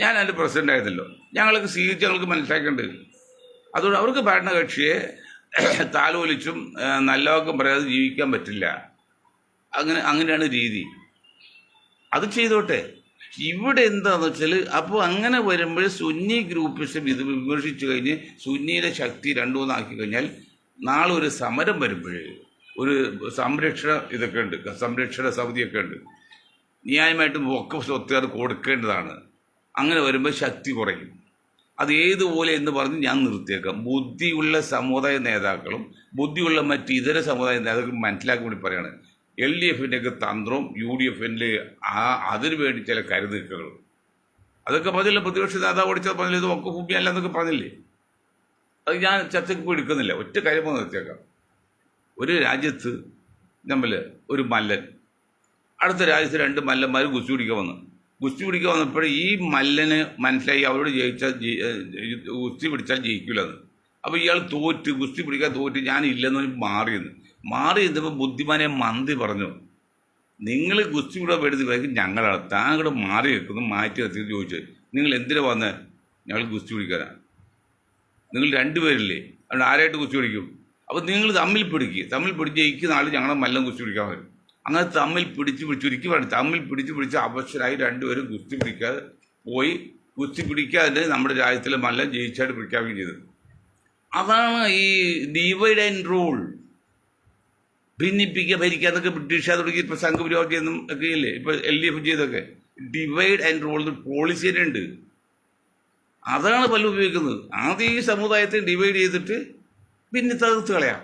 ഞാൻ അതിൻ്റെ പ്രസിഡൻ്റ് ആയിരുന്നല്ലോ, ഞങ്ങൾക്ക് സ്വീകരിച്ച് ഞങ്ങൾക്ക് മനസ്സിലാക്കേണ്ടത്. അതുകൊണ്ട് അവർക്ക് ഭരണകക്ഷിയെ താലോലിച്ചും നല്ലവാക്കും പറയാതെ ജീവിക്കാൻ പറ്റില്ല. അങ്ങനെയാണ് രീതി. അത് ചെയ്തോട്ടെ. ഇവിടെ എന്താണെന്ന് വെച്ചാൽ അപ്പോൾ അങ്ങനെ വരുമ്പോൾ സുന്നി ഗ്രൂപ്പിസം ഇത് വിമർശിച്ചു കഴിഞ്ഞ് സുന്നിയുടെ ശക്തി 2-3 ആക്കി കഴിഞ്ഞാൽ നാളെ ഒരു സമരം വരുമ്പോൾ ഒരു ഇതൊക്കെ ഉണ്ട്, സംരക്ഷണ സമിതിയൊക്കെ ഉണ്ട്. ന്യായമായിട്ടും ഒക്കെ സ്വത്തുകാർ കൊടുക്കേണ്ടതാണ്. അങ്ങനെ വരുമ്പോൾ ശക്തി കുറയും. അത് ഏതുപോലെ എന്ന് പറഞ്ഞ് ഞാൻ നിർത്തിയേക്കാം. ബുദ്ധിയുള്ള സമുദായ നേതാക്കളും ബുദ്ധിയുള്ള മറ്റ് ഇതര സമുദായ നേതാക്കളും മനസ്സിലാക്കി വേണ്ടി പറയാണ്. LDFിൻ്റെയൊക്കെ തന്ത്രവും UDFിൻ്റെ അതിനു വേണ്ടി ചില കരുതീക്കകളും അതൊക്കെ പറഞ്ഞില്ല. പ്രതിപക്ഷ നേതാവ് ഓടിച്ചത് പറഞ്ഞില്ല, ഇത് ഒക്കെ ഭൂമിയല്ല എന്നൊക്കെ പറഞ്ഞില്ലേ. അത് ഞാൻ ചർച്ചയ്ക്ക് പോയി എടുക്കുന്നില്ല. ഒറ്റ കാര്യം നിർത്തിയേക്കാം. ഒരു രാജ്യത്ത് നമ്മൾ ഒരു മല്ലൻ, അടുത്ത രാജ്യത്ത് 2 മല്ലന്മാർ ഗുസ്തി പിടിക്കാൻ വന്നപ്പോൾ ഈ മല്ലന് മനസ്സിലായി അവരോട് ഗുസ്തി പിടിച്ചാൽ ജയിക്കില്ലെന്ന്. അപ്പോൾ ഇയാൾ ഗുസ്തി പിടിക്കാൻ തോറ്റ് ഞാനില്ലെന്ന് മാറി നിന്നപ്പോൾ ബുദ്ധിമാനെ മന്ത്രി പറഞ്ഞു, നിങ്ങൾ ഗുസ്തി കൂടെ പേടുന്ന ഞങ്ങളാണ്, താൻ കൂടെ മാറി വെക്കുന്നു, മാറ്റി നിർത്തി ചോദിച്ചത്. നിങ്ങൾ എന്തിനാ വന്നത്? ഞങ്ങൾ ഗുസ്തി പിടിക്കാനാണ്. നിങ്ങൾ 2 പേരില്ലേ, അതുകൊണ്ട് ആരായിട്ട് ഗുസ്തി പിടിക്കും? അപ്പോൾ നിങ്ങൾ തമ്മിൽ പിടിച്ച് ജയിക്കുന്ന ആൾ ഞങ്ങളെ മല്ലം ഗുസ്തി പിടിക്കാൻ വരും. അങ്ങനെ തമ്മിൽ പിടിച്ച് അവശരായി 2 പേരും ഗുസ്തി പിടിക്കാതെ പോയി. ഗുസ്തി പിടിക്കാതെ നമ്മുടെ രാജ്യത്തിലെ മല്ലം ജയിച്ചായിട്ട് പ്രഖ്യാപിക്കുകയും ചെയ്തത്. അതാണ് ഈ ഡിവൈഡ് ആൻഡ് റൂൾ. ഭിന്നിപ്പിക്കുക, ഭരിക്കുക എന്നൊക്കെ ബ്രിട്ടീഷുകാർ തുടങ്ങി ഇപ്പോൾ സംഘപരിവാർ എന്നും ഒക്കെ ഇല്ലേ, ഇപ്പോൾ LDF ചെയ്തൊക്കെ ഡിവൈഡ് ആൻഡ് റൂൾ പോളിസി തന്നെ ഉണ്ട്. അതാണ് പലരും ഉപയോഗിക്കുന്നത്. ആദ്യം ഈ സമുദായത്തെ ഡിവൈഡ് ചെയ്തിട്ട് പിന്നെ തകർത്ത് കളയാം.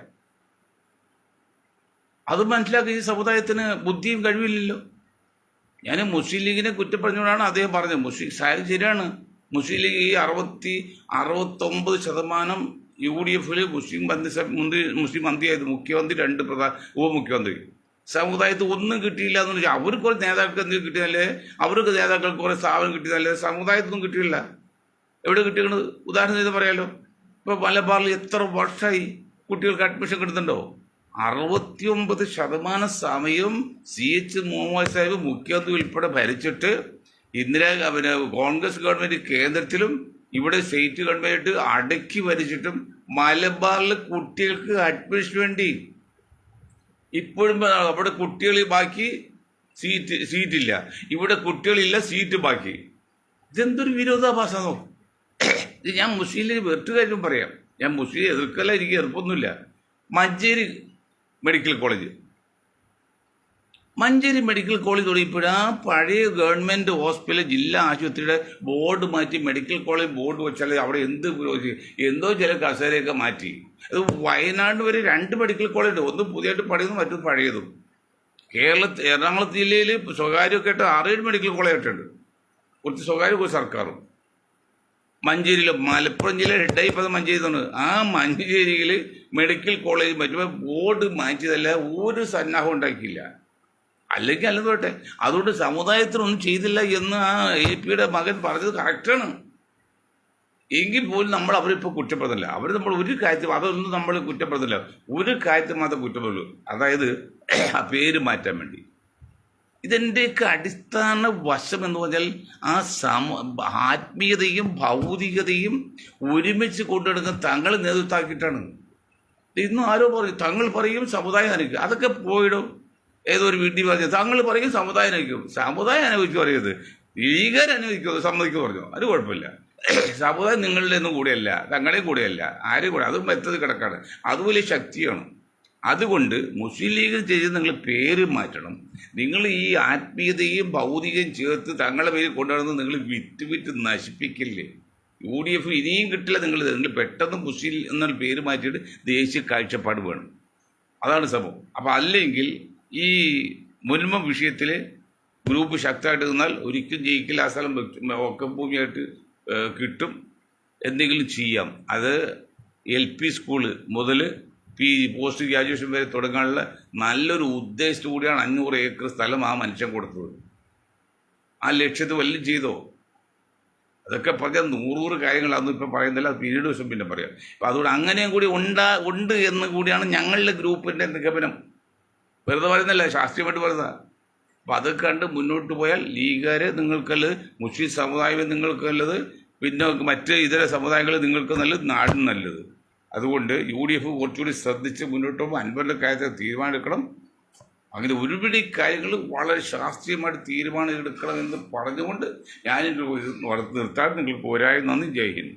അത് മനസ്സിലാക്കി ഈ സമുദായത്തിന് ബുദ്ധിയും കഴിവില്ലല്ലോ. ഞാൻ മുസ്ലിം ലീഗിനെ കുറ്റപ്പറഞ്ഞുകൊണ്ടാണ് അദ്ദേഹം പറഞ്ഞത്. മുസ്ലിം ശരിയാണ്. മുസ്ലിം ലീഗ് ഈ 69% UDFിൽ മുസ്ലിം മന്ത്രിയായത്, മുഖ്യമന്ത്രി 2 ഉപമുഖ്യമന്ത്രി. സമുദായത്തിൽ ഒന്നും കിട്ടിയില്ല എന്ന് വെച്ചാൽ അവർക്ക് കുറേ നേതാക്കൾക്ക് എന്തെങ്കിലും കിട്ടിയതല്ലേ, അവർക്ക് നേതാക്കൾക്ക് കുറേ സ്ഥാപനം കിട്ടിയതല്ലേ, സമുദായത്തിനൊന്നും കിട്ടിയില്ല. എവിടെ കിട്ടിയത് ഉദാഹരണം ചെയ്ത് പറയാമല്ലോ. ഇപ്പോൾ മലബാറിൽ എത്ര വർഷമായി കുട്ടികൾക്ക് അഡ്മിഷൻ കിട്ടുന്നുണ്ടോ? 69% സമയം CH മുഹമ്മദ് സാഹിബ് മുഖ്യമന്ത്രി ഉൾപ്പെടെ ഭരിച്ചിട്ട് കോൺഗ്രസ് ഗവൺമെൻറ് കേന്ദ്രത്തിലും ഇവിടെ സ്റ്റേറ്റ് ഗവൺമെൻറ് അടക്കി ഭരിച്ചിട്ടും മലബാറിൽ കുട്ടികൾക്ക് അഡ്മിഷൻ വേണ്ടി ഇപ്പോഴും അവിടെ കുട്ടികൾ ബാക്കി, സീറ്റില്ല. ഇവിടെ കുട്ടികളില്ല, സീറ്റ് ബാക്കി. ഇതെന്തൊരു വിരോധാഭാസമോ? ഇത് ഞാൻ മുസ്ലിം വെറുതെ കാര്യം പറയാം. ഞാൻ മുസ്ലിം എതിർക്കല്ല, എനിക്ക് എതിർപ്പൊന്നുമില്ല. മഞ്ചേരി മെഡിക്കൽ കോളേജ് തുടങ്ങിയപ്പോൾ ആ പഴയ ഗവൺമെൻറ് ഹോസ്പിറ്റൽ ജില്ലാ ആശുപത്രിയുടെ ബോർഡ് മാറ്റി മെഡിക്കൽ കോളേജ് ബോർഡ് വെച്ചാൽ അവിടെ എന്തോ ചില കസേരയൊക്കെ മാറ്റി. അത് വയനാട് വരെ 2 മെഡിക്കൽ കോളേജ്, ഒന്ന് പുതിയതായിട്ട് പണിയുന്നു, മറ്റൊന്ന് പഴയതും. എറണാകുളത്ത് ജില്ലയിൽ സ്വകാര്യമൊക്കെ ആയിട്ട് 6-7 മെഡിക്കൽ കോളേജ് ആയിട്ടുണ്ട്. കുറച്ച് സ്വകാര്യ, കുറച്ച് സർക്കാരും. മഞ്ചേരിയിലോ മലപ്പുറം ജില്ലയിൽ ഹെഡായി ഇപ്പോൾ മഞ്ചേരി തന്നെ. ആ മഞ്ചേരിയിൽ മെഡിക്കൽ കോളേജ് പറ്റുമ്പോൾ ബോർഡ് മാറ്റിയതല്ല, ഒരു സന്നാഹം ഉണ്ടാക്കിയില്ല. അല്ലെങ്കിൽ അല്ലെന്ന് പറയട്ടെ, അതുകൊണ്ട് സമുദായത്തിനൊന്നും ചെയ്തില്ല എന്ന് ആ AP യുടെ മകൻ പറഞ്ഞത് കറക്റ്റാണ്. എങ്കിൽ പോലും നമ്മൾ അവരിപ്പോൾ കുറ്റപ്പെടുന്നില്ല. അവർ നമ്മൾ ഒരു കാര്യത്തിൽ അതൊന്നും നമ്മൾ കുറ്റപ്പെടുന്നില്ല. ഒരു കാര്യത്തിൽ മാത്രം കുറ്റപ്പെടുള്ളൂ, അതായത് ആ പേര് മാറ്റാൻ വേണ്ടി. ഇതിൻ്റെയൊക്കെ അടിസ്ഥാന വശം എന്ന് പറഞ്ഞാൽ ആ ആത്മീയതയും ഭൗതികതയും ഒരുമിച്ച് കൊണ്ടുനടക്കുന്ന തങ്ങൾ നേതൃത്വമാക്കിയിട്ടാണ്. ഇന്നും ആരോ പറയും തങ്ങൾ പറയും സമുദായം അനുഭവിക്കും. അതൊക്കെ പോയിടും. ഏതോ ഒരു വീട്ടിൽ പറഞ്ഞു തങ്ങൾ പറയും സമുദായം അനുഭവിക്കും. സമുദായം അനുഭവിക്കും പറയുന്നത് ലീഗർ അനുഭവിക്കുമോ സമ്മതിക്കുമോ പറഞ്ഞു, അത് കുഴപ്പമില്ല. സമുദായം നിങ്ങളുടെ ഒന്നും കൂടെയല്ല, തങ്ങളെയും കൂടെയല്ല, ആരും കൂടെ, അതും എത്തത് കിടക്കാണ്. അതുപോലെ ശക്തിയാണ്. അതുകൊണ്ട് മുസ്ലിം ലീഗ് ചെയ്ത് നിങ്ങൾ പേര് മാറ്റണം. നിങ്ങൾ ഈ ആത്മീയതയും ഭൗതികയും ചേർത്ത് തങ്ങളുടെ പേര് കൊണ്ടുവന്ന് നിങ്ങൾ വിറ്റ് നശിപ്പിക്കില്ലേ. UDF ഇനിയും കിട്ടില്ല. നിങ്ങൾ പെട്ടെന്ന് മുസ്ലിം എന്നുള്ള പേര് മാറ്റിയിട്ട് ദേശീയ കാഴ്ചപ്പാട് വേണം. അതാണ് സംഭവം. അപ്പം അല്ലെങ്കിൽ ഈ മുൻപ് വിഷയത്തിൽ ഗ്രൂപ്പ് ശക്തമായിട്ട് നിന്നാൽ ഒരിക്കലും ജയിക്കില്ല. ആ സ്ഥലം ഒക്കെ ഭൂമിയായിട്ട് കിട്ടും. എന്തെങ്കിലും ചെയ്യാം. അത് LP സ്കൂള് മുതൽ PG പോസ്റ്റ് ഗ്രാജുവേഷൻ വരെ തുടങ്ങാനുള്ള നല്ലൊരു ഉദ്ദേശത്തോടു കൂടിയാണ് 500 ഏക്കർ സ്ഥലം ആ മനുഷ്യൻ കൊടുത്തത്. ആ ലക്ഷ്യത്തെ വല്ലതും ചെയ്തോ? അതൊക്കെ പറഞ്ഞാൽ 100 കാര്യങ്ങളൊന്നും ഇപ്പം പറയുന്നില്ല, അത് പിന്നീട് ദിവസം പിന്നെ പറയാം. അപ്പം അതുകൊണ്ട് അങ്ങനെയും കൂടി ഉണ്ട് എന്ന് കൂടിയാണ് ഞങ്ങളുടെ ഗ്രൂപ്പിൻ്റെ നിഗമനം. വെറുതെ പറയുന്നില്ല, ശാസ്ത്രീയമായിട്ട് പറയുന്നത്. അപ്പം അതൊക്കെ കണ്ട് മുന്നോട്ട് പോയാൽ ലീഗുകാർ നിങ്ങൾക്കല്ലത്, മുസ്ലിം സമുദായം നിങ്ങൾക്കല്ലത്, പിന്നെ മറ്റ് ഇതര സമുദായങ്ങൾ നിങ്ങൾക്ക് നല്ലത്, നാടിന് നല്ലത്. അതുകൊണ്ട് UDF കുറച്ചുകൂടി ശ്രദ്ധിച്ച് മുന്നോട്ട് പോകുമ്പോൾ അൻവറിൻ്റെ കാര്യത്തിൽ തീരുമാനമെടുക്കണം. അങ്ങനെ ഒരുപിടി കാര്യങ്ങൾ വളരെ ശാസ്ത്രീയമായിട്ട് തീരുമാനം എടുക്കണം എന്ന് പറഞ്ഞുകൊണ്ട് ഞാനിത് നിർത്താൻ നിങ്ങൾക്ക് പോരായി. നന്ദി. ജയ് ഹിന്ദ്.